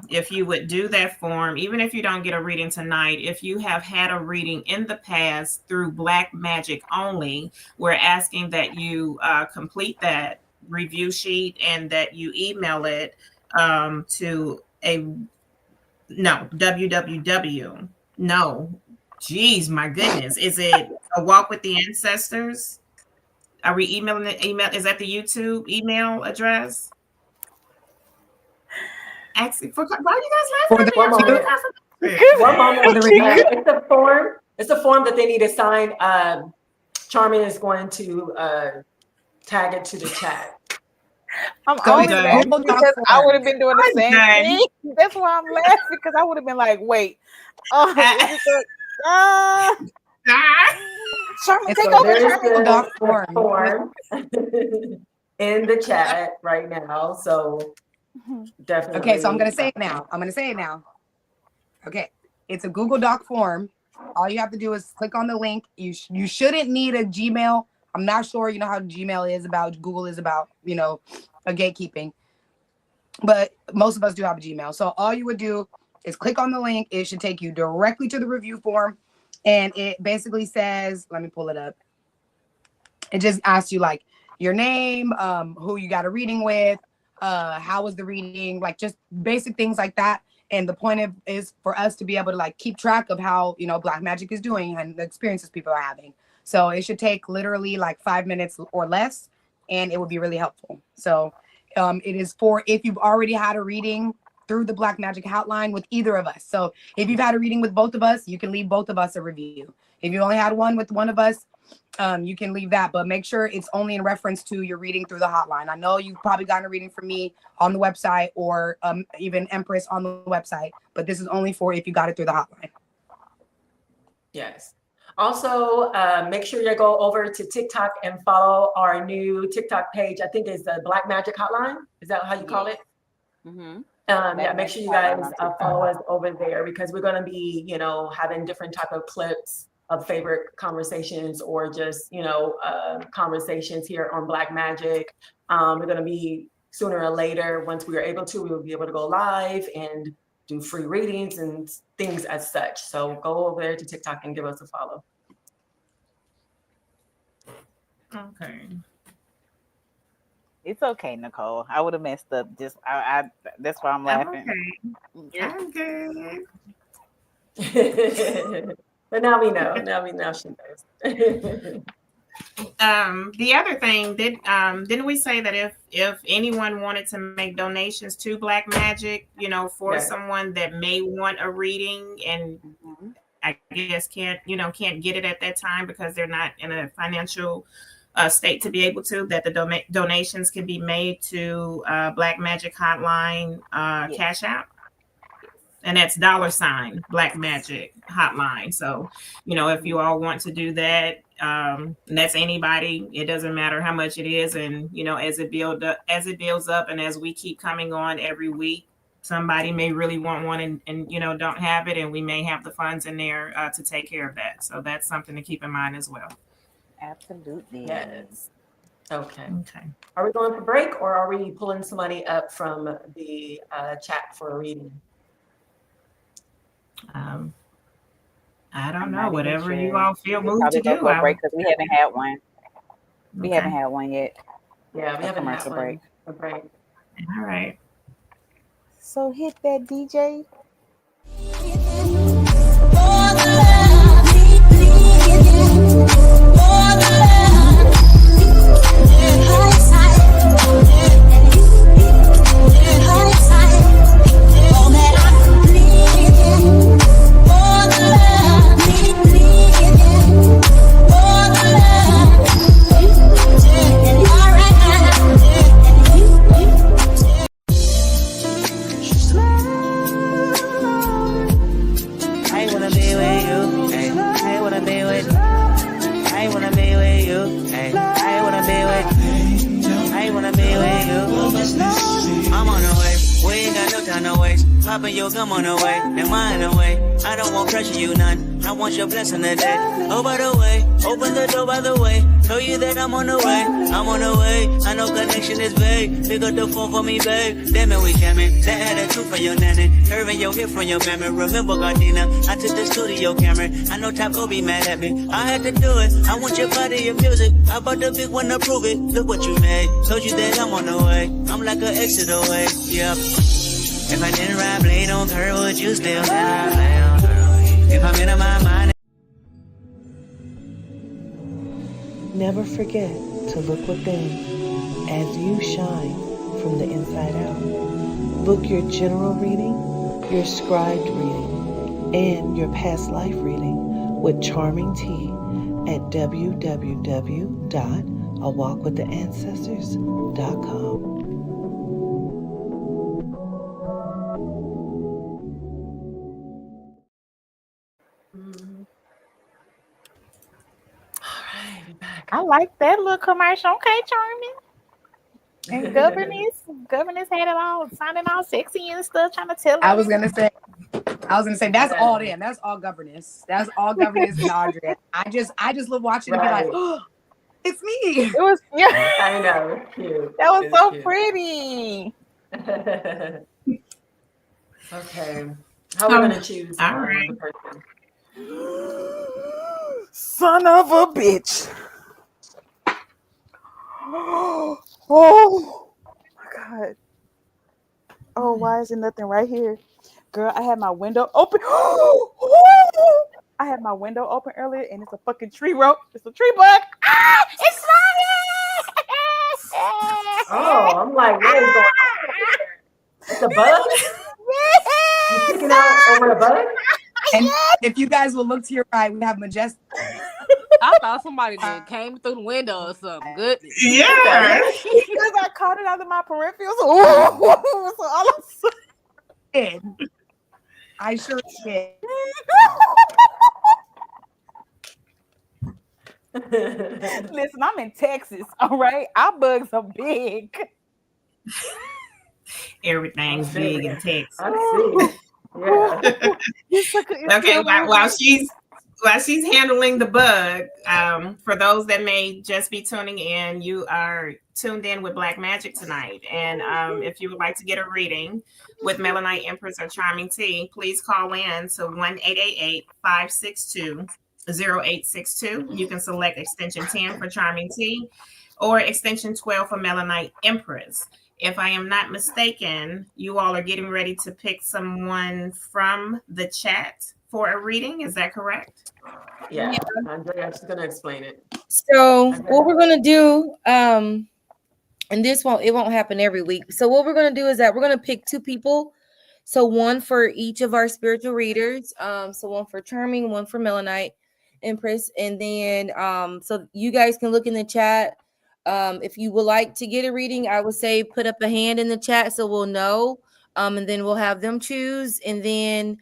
if you would do that form, even if you don't get a reading tonight, if you have had a reading in the past through Black Majick only, we're asking that you complete that review sheet and that you email it to Geez, my goodness. Is it A Walk with the Ancestors? Are we emailing the email? Is that the YouTube email address? Actually, why are you guys laughing at me? One moment. It's a form that they need to sign. Charming is going to tag it to the chat. I'm only laughing because I would have been doing the same thing. That's why I'm laughing, because I would have been like, wait. Charming, take over. Doc form in the chat right now. So definitely. Okay, so I'm gonna say it now. Okay, it's a Google Doc form. All you have to do is click on the link. You shouldn't need a Gmail. I'm not sure how Gmail is about, Google is about, a gatekeeping. But most of us do have a Gmail. So all you would do is click on the link. It should take you directly to the review form. And it basically says, let me pull it up. It just asks you like your name, who you got a reading with, how was the reading, like just basic things like that. And the point is for us to be able to like keep track of how, you know, Black Magic is doing and the experiences people are having. So it should take literally like 5 minutes or less, and it would be really helpful. So it is for if you've already had a reading through the Black Magic hotline with either of us. So if you've had a reading with both of us, you can leave both of us a review. If you only had one with one of us, you can leave that, but make sure it's only in reference to your reading through the hotline. I know you've probably gotten a reading from me on the website or even Empress on the website, but this is only for if you got it through the hotline. Yes. Also, make sure you go over to TikTok and follow our new TikTok page. I think it's the Black Magic Hotline. Is that how you call it? Mm-hmm. Yeah, make sure you guys follow us over there, because we're going to be, you know, having different type of clips of favorite conversations, or just, you know, conversations here on Black Magic. We're going to be sooner or later, once we are able to, we will be able to go live and do free readings and things as such. So go over there to TikTok and give us a follow. Okay. It's okay, Nicole. I would have messed up. Just that's why I'm laughing. I'm good. But now we know. Now she knows. The other thing that didn't we say that if anyone wanted to make donations to Black Magic, you know, for someone that may want a reading and I guess can't get it at that time because they're not in a financial state to be able to, that the donations can be made to Black Magic Hotline Cash App. And that's $ Black Magic Hotline. So, you know, if you all want to do that, and that's anybody, it doesn't matter how much it is. And, you know, as it builds up and as we keep coming on every week, somebody may really want one and you know, don't have it. And we may have the funds in there to take care of that. So that's something to keep in mind as well. Absolutely. Yes. Okay. Are we going for break, or are we pulling some money up from the chat for a reading? I don't know. Whatever you all feel moved to do. Go break because we haven't had one. We haven't had one yet. Yeah, we haven't had one. A break. All right. So hit that DJ. Popping your gum on the way, and mine away. I don't want pressure, you none. I want your blessing today. Oh, by the way, open the door by the way. Tell you that I'm on the way. I'm on the way. I know connection is vague. Pick up the phone for me, babe. Damn it, we jamming. That had a truth for your nanny. Curving your hip from your memory. Remember, Gardena, I took the studio camera. I know Top will be mad at me. I had to do it. I want your body, your music. I bought the big one to prove it. Look what you made. Told you that I'm on the way. I'm like an exit away. Yep. If I didn't ride blade on her, would you still ride blade on her? If I'm in my mind. Never forget to look within as you shine from the inside out. Book your general reading, your scribed reading, and your past life reading with Charming T at www.awalkwiththeancestors.com. I like that little commercial. Okay, Charming. And governess had it all sounding all sexy and stuff, trying to tell. I was gonna say that's all them. That's all governess. That's all governess and Audrey. I just love watching it be like, oh, it's me. It was I know. Cute. That was so cute. Pretty. Okay. How are we gonna choose the person? Son of a bitch. Oh my God. Oh, why is there nothing right here? Girl, I had my window open. I had my window open earlier and it's a fucking tree rope. It's a tree bug. Ah, it's Oh, I'm like, what is going on over here? It's a bug? You picking out over a bug? And if you guys will look to your right, we have Majestic. I thought somebody did came through the window or something. Goodness. Yeah. because I caught it out of my peripherals. So all of a Did. I sure did. Listen, I'm in Texas, all right? Our bugs are big. Everything's big in Texas. I see. Yeah. Okay, while she's handling the bug, for those that may just be tuning in, you are tuned in with Black Magic tonight. And if you would like to get a reading with Melanite Empress or Charming T, please call in to 1-888-562-0862. You can select extension 10 for Charming T or extension 12 for Melanite Empress. If I am not mistaken, you all are getting ready to pick someone from the chat for a reading. Is that correct? Yeah. Andrea's going to explain it. So what we're gonna do, and it won't happen every week. So what we're gonna do is that we're gonna pick two people. So one for each of our spiritual readers. So one for Charming, one for Melanite Empress, and then so you guys can look in the chat. If you would like to get a reading, I would say put up a hand in the chat so we'll know. And then we'll have them choose, and then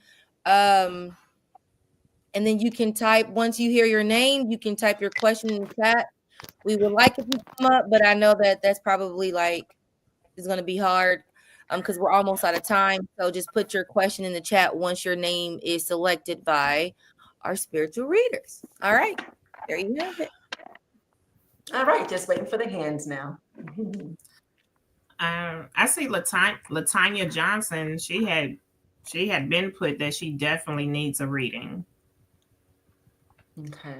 you can type, once you hear your name, you can type your question in the chat. We would like if you come up, but I know that that's probably it's going to be hard because we're almost out of time. So just put your question in the chat once your name is selected by our spiritual readers. All right. There you have it. All right. Just waiting for the hands now. I see Latanya Johnson. She had been put that she definitely needs a reading. Okay.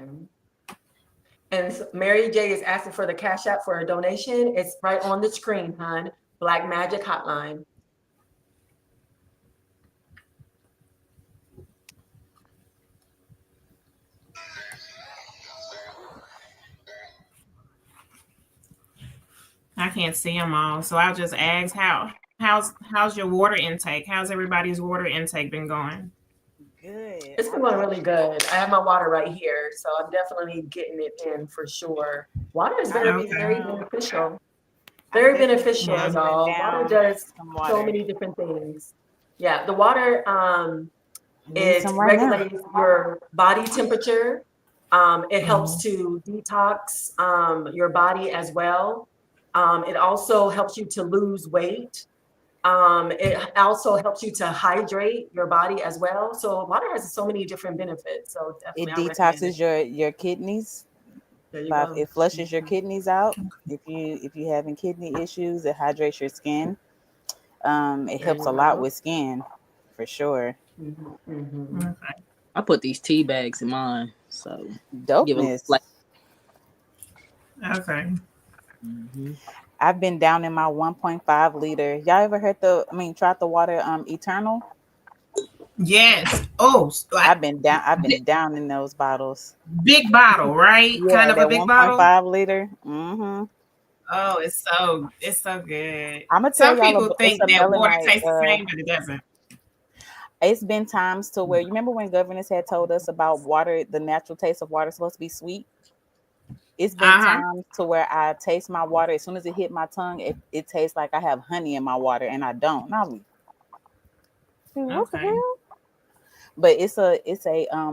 And Mary J is asking for the Cash App for a donation. It's right on the screen, hon. Black Majick Hotline. I can't see them all, so I'll just ask how's your water intake? How's everybody's water intake been going? Good. It's been going really good. I have my water right here, so I'm definitely getting it in for sure. Water is very beneficial. Very beneficial, y'all. Water does so many different things. Yeah, the water it regulates your body temperature. It helps to detox your body as well. It also helps you to lose weight. It also helps you to hydrate your body as well. So water has so many different benefits. So it detoxes your kidneys. It flushes your kidneys out. If you're having kidney issues, it hydrates your skin. It helps a lot with skin, for sure. I put these tea bags in mine, so dopeness. Okay. I've been down in my 1.5 liter. Y'all ever tried the water Eternal? Yes. Oh, I've been down in those bottles. Big bottle, right? Yeah, kind of a big bottle. 1.5 liter. Mm-hmm. Oh, it's so good. I'm gonna tell some people think that water tastes the Melanite, same, but it doesn't. It's been times to where you remember when governors had told us about water, the natural taste of water is supposed to be sweet. It's been times to where I taste my water, as soon as it hit my tongue, it tastes like I have honey in my water, and I don't. What the hell? But it's a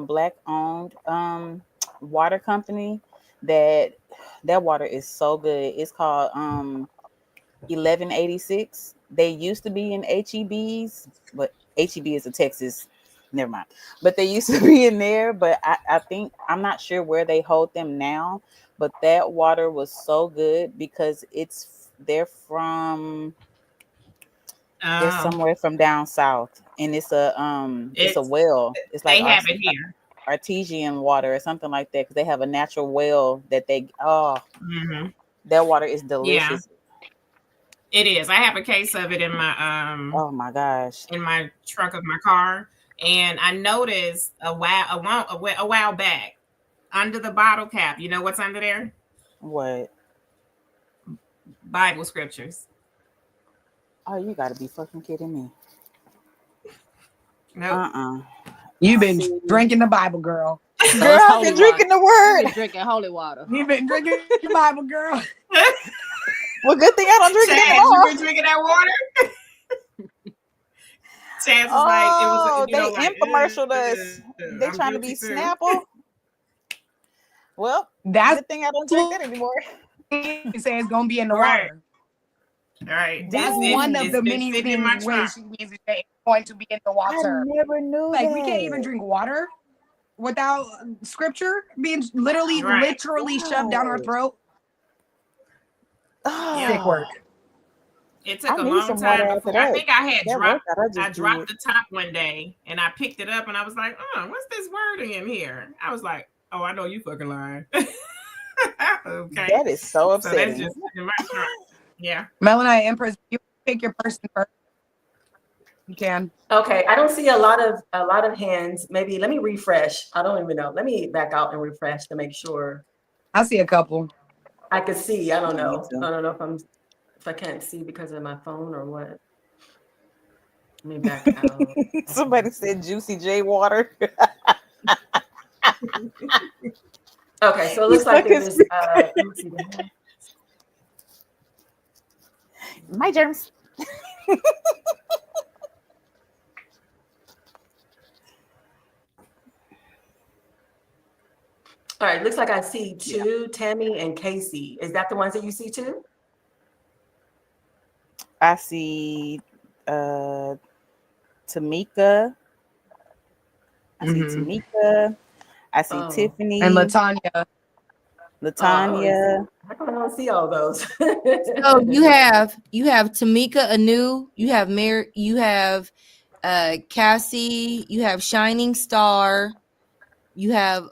black owned water company that water is so good. It's called 1186. They used to be in HEBs, but HEB is a Texas. Never mind. But they used to be in there. But I think, I'm not sure where they hold them now. But that water was so good because they're somewhere from down south, and it's a well. It's like they have it here. Artesian water or something like that, because they have a natural well that that water is delicious. It is. I have a case of it in my Oh my gosh. in my trunk of my car, and I noticed a while back under the bottle cap. You know what's under there? What? Bible scriptures. Oh, you gotta be fucking kidding me. Nope. You've been drinking the Bible, girl. So Girl, it's I've holy been drinking water. the word. You've been drinking holy water. You've been drinking the Bible, girl. Well, good thing I don't drink it Chaz, anymore. you been drinking that water? Chaz was like, it was, Oh, you know, they like, infomercialed us. They I'm trying to guilty be too. Snapple. Well, That's good thing I don't drink it anymore. you say it's gonna be in the Right. water. Right. That's It's one of the been many sitting in my things ways trunk. she means it's going to be in the I water. never knew Like that. we can't even drink water without scripture being literally Right. shoved down our throat. Oh, Sick work. It took I a need long some time water before. after I that. think I had That dropped. workout I I just dropped did. the top one day, and I picked it up, and I was like, "Oh, what's this wording in here?" I was like, "Oh, I know you fucking lying." Okay. That is so So upsetting. that's just in my trunk. Yeah. Melanite Empress, you pick your person first. You can. Okay, I don't see a lot of hands. Maybe let me refresh. I don't even know. Let me back out and refresh to make sure I see a couple. I could see. I don't Yeah, me know. too. I don't know if I can't see because of my phone or what. Let me back out. Somebody said Juicy J water. Okay, so it He's looks like fucking there's let me see the hand. my germs. All right, looks like I see two, Tammy and Casey. Is that the ones that you see too? I see Tamika. I see Tamika. I see Oh. Tiffany. And Latanya. Latanya. How come I don't see all those? So you have Tamika Anu, you have Mary, you have Cassie, you have Shining Star, you have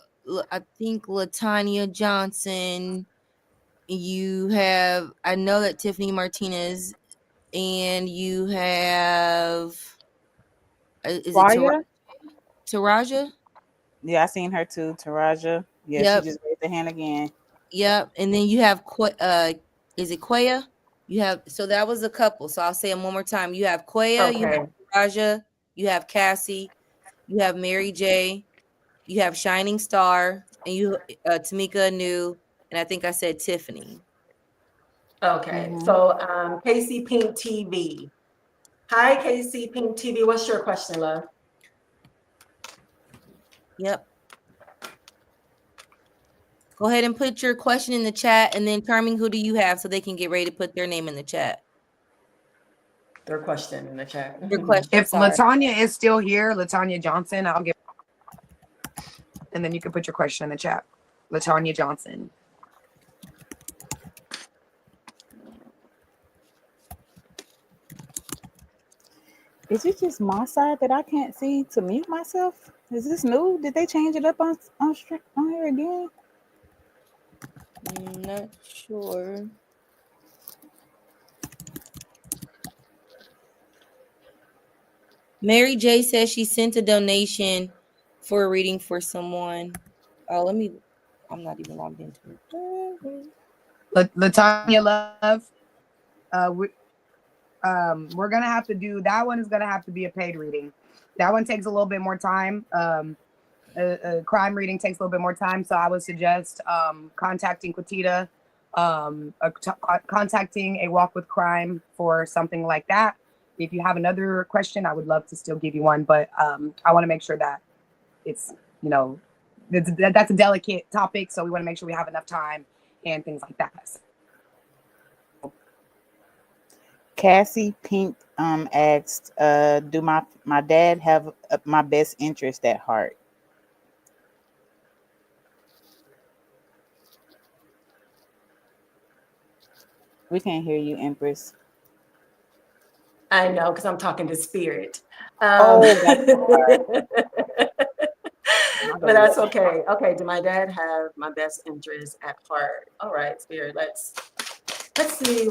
I think Latanya Johnson, you have I know that Tiffany Martinez, and you have is it Raya? Taraja? Yeah, I seen her too. Taraja. Yeah, Yep. she just raised her hand again. Yep. And then you have is it Quaya? You have so that was a couple. So I'll say them one more time. You have Quaya, you have Raja, you have Cassie, you have Mary J, you have Shining Star, and you Tamika Anu, and I think I said Tiffany. Okay, so Casey Pink TV. Hi, Casey Pink TV. What's your question, love? Yep. Go ahead and put your question in the chat, and then Charming, who do you have so they can get ready to put their name in the chat? Their question in the chat. Your question. If sorry. Latanya is still here, Latanya Johnson, I'll give. And then you can put your question in the chat. Latanya Johnson. Is it just my side that I can't see to mute myself? Is this new? Did they change it up on here again? I'm not sure. Mary J says she sent a donation for a reading for someone. Oh, I'm not even logged into it. Latanya Love. We're gonna have to do that one. Is gonna have to be a paid reading. That one takes a little bit more time. A crime reading takes a little bit more time, so I would suggest contacting Quatita, contacting a Walk with Crime for something like that. If you have another question, I would love to still give you one, but I want to make sure that it's that's a delicate topic, so we want to make sure we have enough time and things like that. Cassie Pink asked, do my dad have my best interest at heart? We can't hear you, Empress. I know, because I'm talking to spirit. That's but that's okay. Okay, do my dad have my best interest at heart? All right, spirit. Let's see.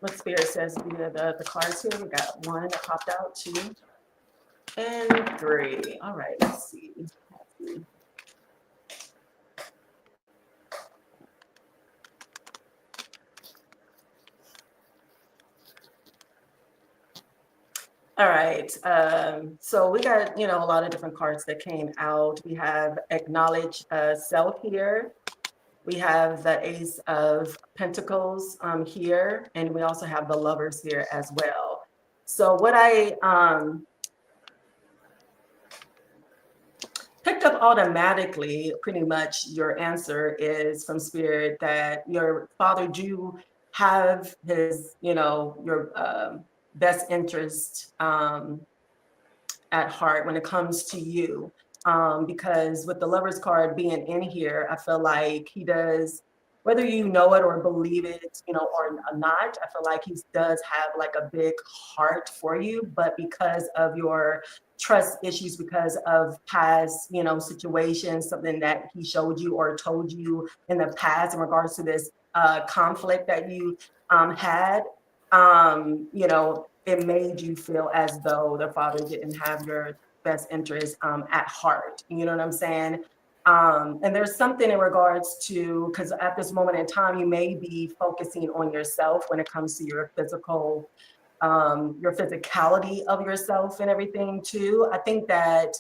what Spirit says via the cards here. We got 1 that popped out, 2, and 3. All right, let's see. All right. So we got, a lot of different cards that came out. We have Acknowledge Self here. We have the Ace of Pentacles here, and we also have the Lovers here as well. So what I picked up automatically, pretty much your answer is from Spirit that your father do have his, your best interest at heart when it comes to you. Because with the Lover's card being in here, I feel like he does, whether you know it or believe it, or not, I feel like he does have like a big heart for you, but because of your trust issues, because of past, situations, something that he showed you or told you in the past in regards to this conflict that you had, it made you feel as though the father didn't have your best interest at heart. You know what I'm saying? And there's something in regards to, because at this moment in time, you may be focusing on yourself when it comes to your physicality of yourself and everything too. I think that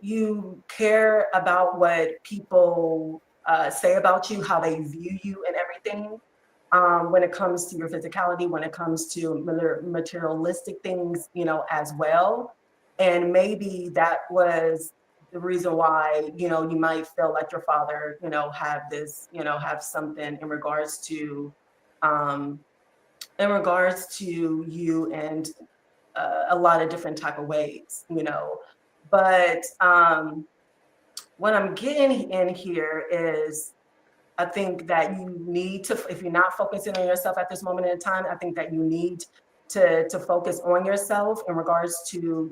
you care about what people say about you, how they view you and everything. When it comes to your physicality, when it comes to materialistic things, as well. And maybe that was the reason why, you might feel like your father, have this, have something in regards to you and a lot of different type of ways, But what I'm getting in here is, I think that you need to, if you're not focusing on yourself at this moment in time, I think that you need to focus on yourself in regards to,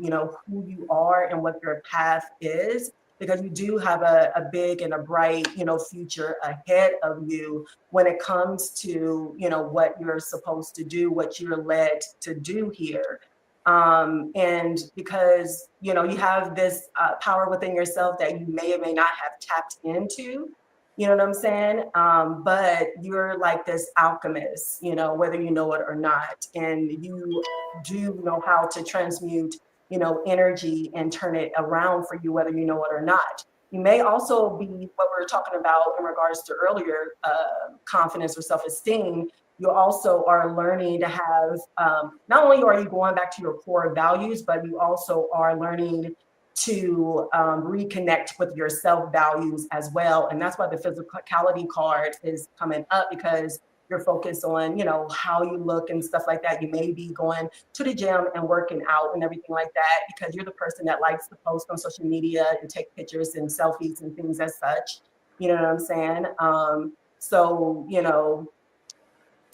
who you are and what your path is, because you do have a big and a bright, future ahead of you when it comes to, what you're supposed to do, what you're led to do here. And because, you have this power within yourself that you may or may not have tapped into. You know what I'm saying? But you're like this alchemist, whether you know it or not. And you do know how to transmute, energy and turn it around for you, whether you know it or not. You may also be what we were talking about in regards to earlier, confidence or self-esteem. You also are learning to have, not only are you going back to your core values, but you also are learning to reconnect with your self-values as well. And that's why the physicality card is coming up, because you're focused on, how you look and stuff like that. You may be going to the gym and working out and everything like that, because you're the person that likes to post on social media and take pictures and selfies and things as such. You know what I'm saying? So,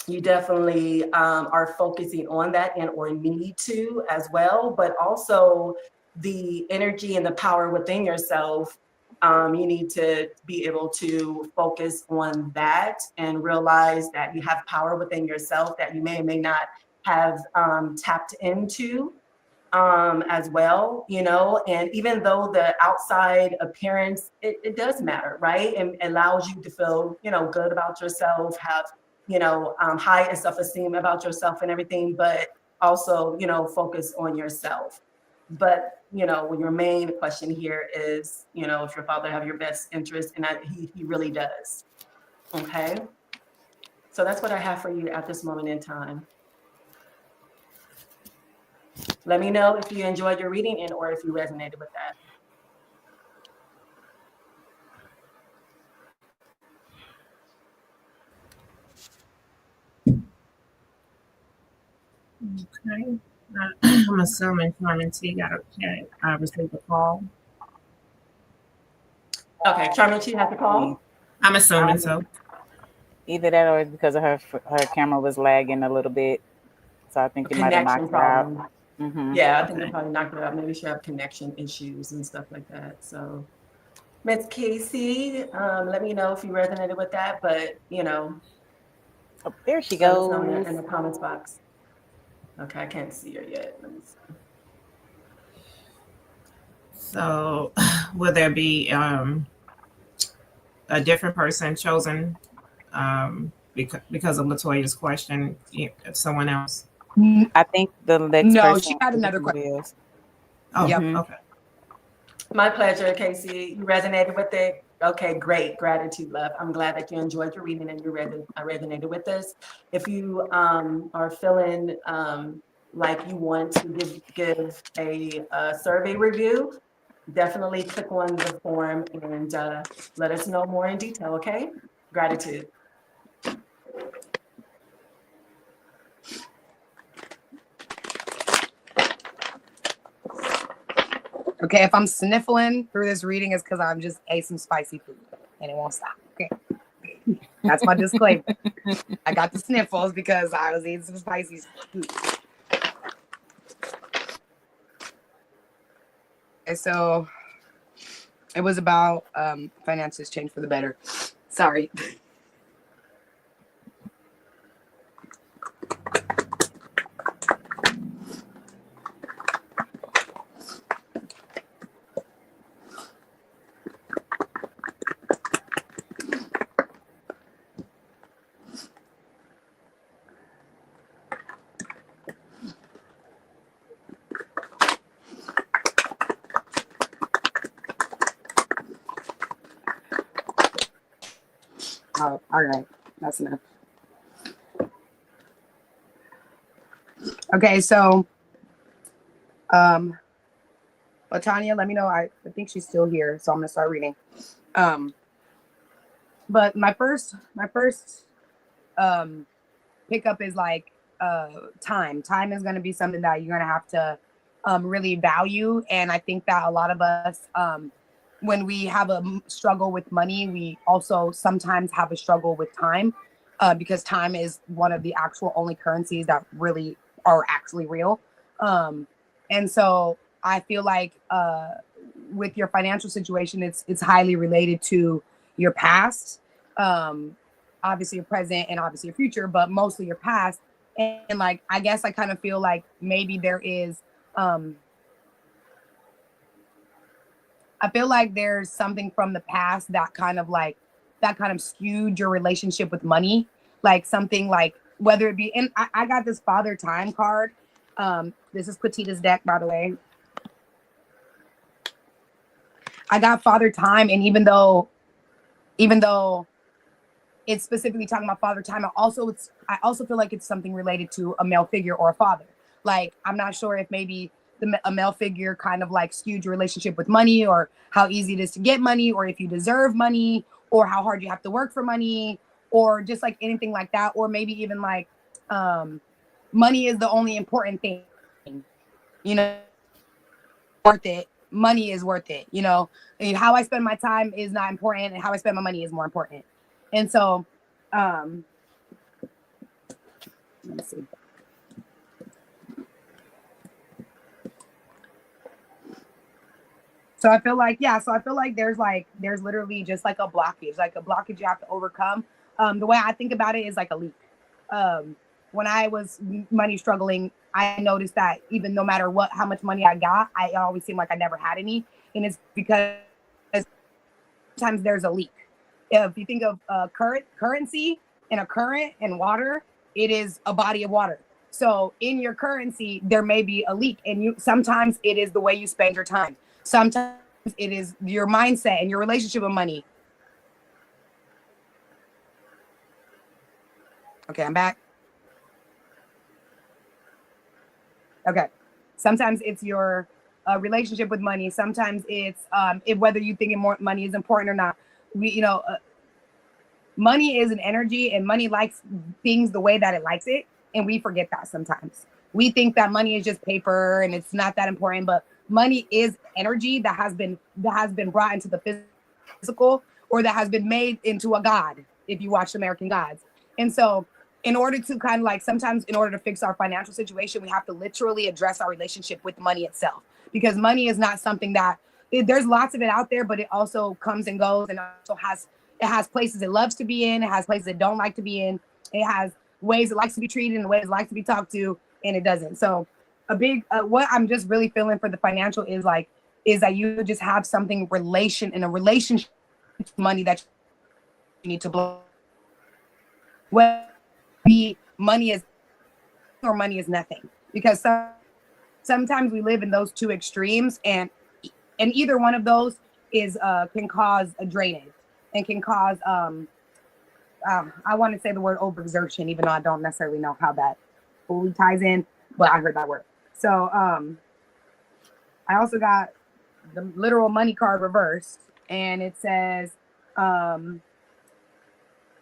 you definitely are focusing on that and or need to as well, but also the energy and the power within yourself. You need to be able to focus on that and realize that you have power within yourself that you may or may not have tapped into as well, and even though the outside appearance, it does matter, right? And allows you to feel, good about yourself, have, high self-esteem about yourself and everything, but also, focus on yourself. But, your main question here is, if your father have your best interest, and he really does. Okay. So that's what I have for you at this moment in time. Let me know if you enjoyed your reading and or if you resonated with that. Okay. I'm assuming Charming T got received a call. Okay, Charming T has a call? I'm assuming so. Either that or because of her camera was lagging a little bit. So I think it might have knocked her out. Mm-hmm. Yeah, I think it probably knocked her out. Maybe she have connection issues and stuff like that. So Miss Casey, let me know if you resonated with that, but Oh, there she Let us know in goes. the comments box. Okay, I can't see her yet. Let me see. So, will there be a different person chosen because of Latoya's question? If someone else. I think the next No, person she had will be another question. somebody else. Oh, Yep. okay. My pleasure, Casey. You resonated with it. Okay, great. Gratitude, love. I'm glad that you enjoyed your reading and you resonated with this. If you are feeling like you want to give a survey review, definitely click on the form and let us know more in detail, okay? Gratitude. Okay, if I'm sniffling through this reading, it's because I'm just ate some spicy food and it won't stop. Okay. That's my disclaimer. I got the sniffles because I was eating some spicy food. And so it was about finances change for the better. Sorry. Oh, all right. That's enough. Okay, so Latanya, let me know. I think she's still here, so I'm gonna start reading. But my first pickup is like time. Time is gonna be something that you're gonna have to really value. And I think that a lot of us when we have a struggle with money, we also sometimes have a struggle with time because time is one of the actual only currencies that really are actually real. And so I feel like with your financial situation, it's highly related to your past, obviously your present and obviously your future, but mostly your past. And like, I guess I kind of feel like maybe there is I feel like there's something from the past that kind of skewed your relationship with money. Like something like whether it be, and I got this Father Time card. This is Petita's deck, by the way. I got Father Time, and even though it's specifically talking about Father Time, I also feel like it's something related to a male figure or a father. Like, I'm not sure if maybe a male figure kind of like skewed your relationship with money, or how easy it is to get money, or if you deserve money, or how hard you have to work for money, or just like anything like that. Or maybe even like money is the only important thing, you know, worth it. Money is worth it, you know. And how I spend my time is not important, and how I spend my money is more important. And so let me see. So I feel like, there's literally just like a blockage you have to overcome. The way I think about it is like a leak. When I was money struggling, I noticed that even no matter how much money I got, I always seemed like I never had any. And it's because sometimes there's a leak. If you think of currency and a current and water, it is a body of water. So in your currency, there may be a leak, and sometimes it is the way you spend your time. Sometimes it is your mindset and your relationship with money. Okay, I'm back. Okay. Sometimes it's your relationship with money. Sometimes it's whether you think money is important or not. Money is an energy, and money likes things the way that it likes it. And we forget that sometimes. We think that money is just paper and it's not that important, but money is energy that has been brought into the physical, or that has been made into a god, if you watch American Gods. And so in order to kind of like, sometimes in order to fix our financial situation, we have to literally address our relationship with money itself, because money is not something that there's lots of it out there, but it also comes and goes, and also has places it loves to be in, it has places it don't like to be in. It has ways it likes to be treated and ways it likes to be talked to, and it doesn't. So a big what I'm just really feeling for the financial is that you just have something in a relationship money that you need to blow. Whether be money is or money is nothing, because sometimes we live in those two extremes, and either one of those is can cause a drainage and can cause I want to say the word overexertion, even though I don't necessarily know how that fully ties in, but I heard that word. So I also got the literal money card reversed, and it says and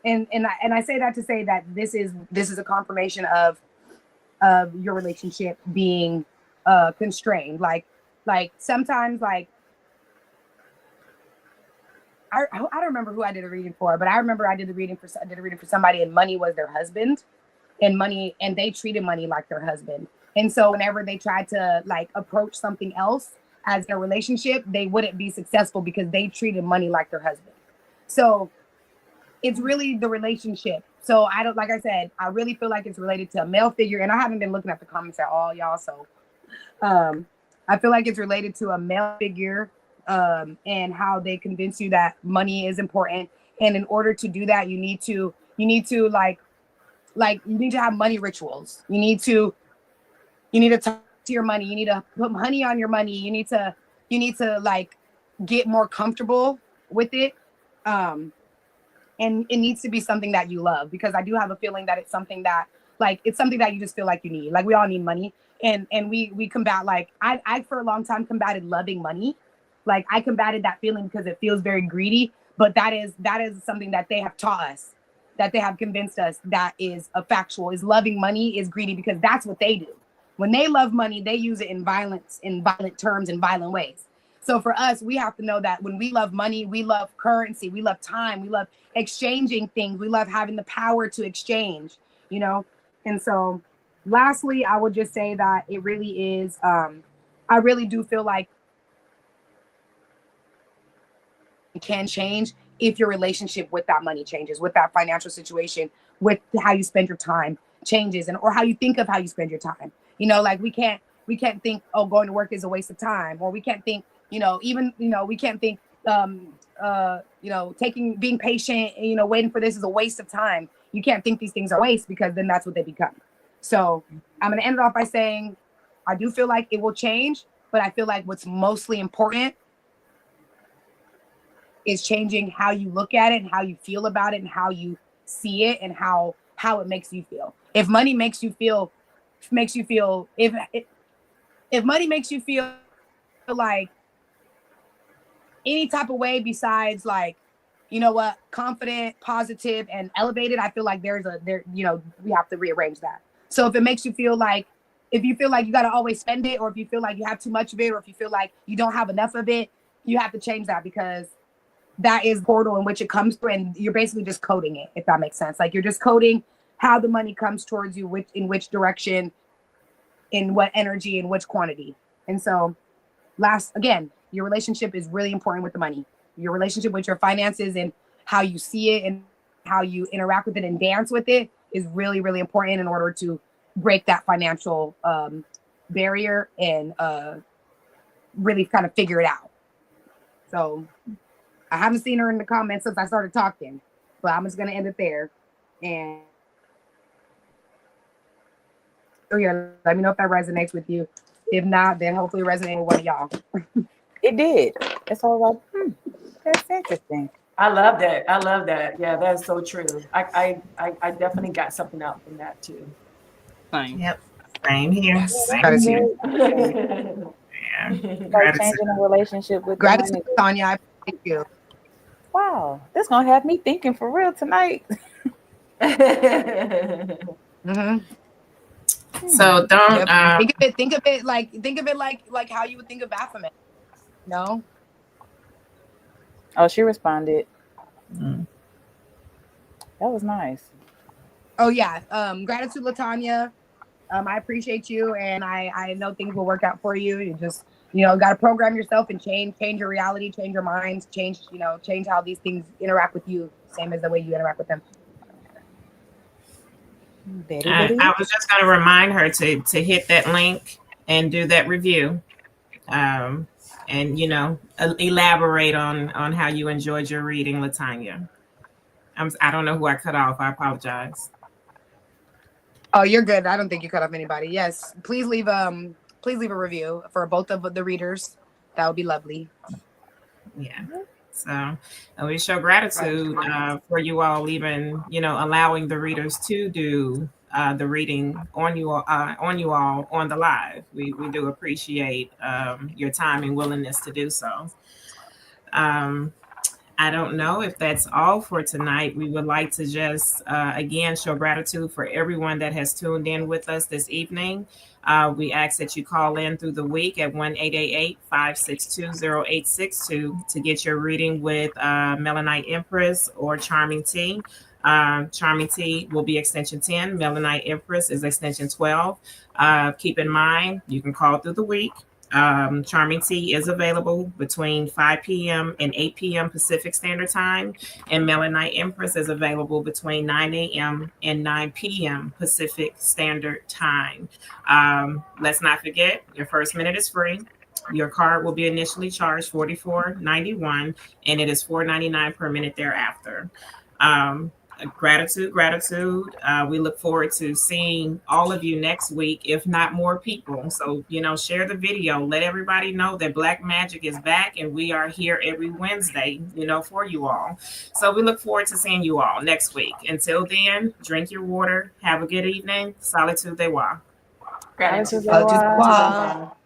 I say that to say that this is a confirmation of your relationship being constrained. Like sometimes, like I don't remember who I did a reading for, but I remember I did a reading for somebody, and money was their husband, and they treated money like their husband. And so whenever they tried to like approach something else as their relationship, they wouldn't be successful because they treated money like their husband. So it's really the relationship. So like I said, I really feel like it's related to a male figure, and I haven't been looking at the comments at all, y'all. So I feel like it's related to a male figure, and how they convince you that money is important. And in order to do that, you need to like you need to have money rituals. You need to talk to your money. You need to put honey on your money. You need to like get more comfortable with it. And it needs to be something that you love, because I do have a feeling that it's something that you just feel like you need. Like we all need money, and we combat, like I for a long time combated loving money. Like I combated that feeling because it feels very greedy, but that is something that they have taught us, that they have convinced us that is a factual, is loving money is greedy, because that's what they do. When they love money, they use it in violent terms, in violent ways. So for us, we have to know that when we love money, we love currency, we love time, we love exchanging things, we love having the power to exchange, you know? And so lastly, I would just say that it really is, I really do feel like it can change if your relationship with that money changes, with that financial situation, with how you spend your time changes, or how you think of how you spend your time. You know, like we can't think, oh, going to work is a waste of time, or we can't think, we can't think, being patient, waiting for this is a waste of time. You can't think these things are waste, because then that's what they become. So I'm going to end it off by saying, I do feel like it will change, but I feel like what's mostly important is changing how you look at it and how you feel about it and how you see it and how it makes you feel. If money makes you feel, if money makes you feel like any type of way besides like, confident, positive, and elevated, I feel like we have to rearrange that. So if it makes you feel like, if you feel like you got to always spend it, or if you feel like you have too much of it, or if you feel like you don't have enough of it, you have to change that, because that is the portal in which it comes through, and you're basically just coding it, if that makes sense. Like you're just coding how the money comes towards you, in which direction, in what energy, in which quantity. And so again, your relationship is really important with the money. Your relationship with your finances and how you see it and how you interact with it and dance with it is really, really important in order to break that financial barrier and really kind of figure it out. So I haven't seen her in the comments since I started talking, but I'm just going to end it there. And so yeah, let me know if that resonates with you. If not, then hopefully it resonates with one of y'all. It did. That's all like, that's interesting. I love that. Yeah, that's so true. I definitely got something out from that too. Same. Yep. Same here. Yes. Same here. Yeah. Like changing a relationship with gratitude, Tanya. I appreciate you. Wow, this gonna have me thinking for real tonight. Mm-hmm. So don't think of it like how you would think of Baphomet. No. Oh, she responded. That was nice. Oh yeah. Gratitude, LaTanya. I appreciate you, and I know things will work out for you. You just got to program yourself and change your reality, change your minds, change how these things interact with you, same as the way you interact with them. Betty, Betty. I was just going to remind her to hit that link and do that review, and elaborate on how you enjoyed your reading, Latanya. I don't know who I cut off. I apologize. Oh, you're good. I don't think you cut off anybody. Yes, please leave a review for both of the readers. That would be lovely. Yeah. So we show gratitude for you all, even allowing the readers to do the reading on you all on the live. We do appreciate your time and willingness to do so. I don't know if that's all for tonight. We would like to just, again, show gratitude for everyone that has tuned in with us this evening. We ask that you call in through the week at 1-888-562-0862 to get your reading with Melanite Empress or Charming T. Charming T will be extension 10. Melanite Empress is extension 12. Keep in mind, you can call through the week. Charming Tea is available between 5 p.m. and 8 p.m. Pacific Standard Time, and Melanite Empress is available between 9 a.m. and 9 p.m. Pacific Standard Time. Let's not forget, your first minute is free. Your card will be initially charged $44.91, and it is $4.99 per minute thereafter. Gratitude. We look forward to seeing all of you next week, if not more people. So, share the video. Let everybody know that Black Majick is back, and we are here every Wednesday, for you all. So we look forward to seeing you all next week. Until then, drink your water. Have a good evening. Solitude de wa. Gratitude. Wow.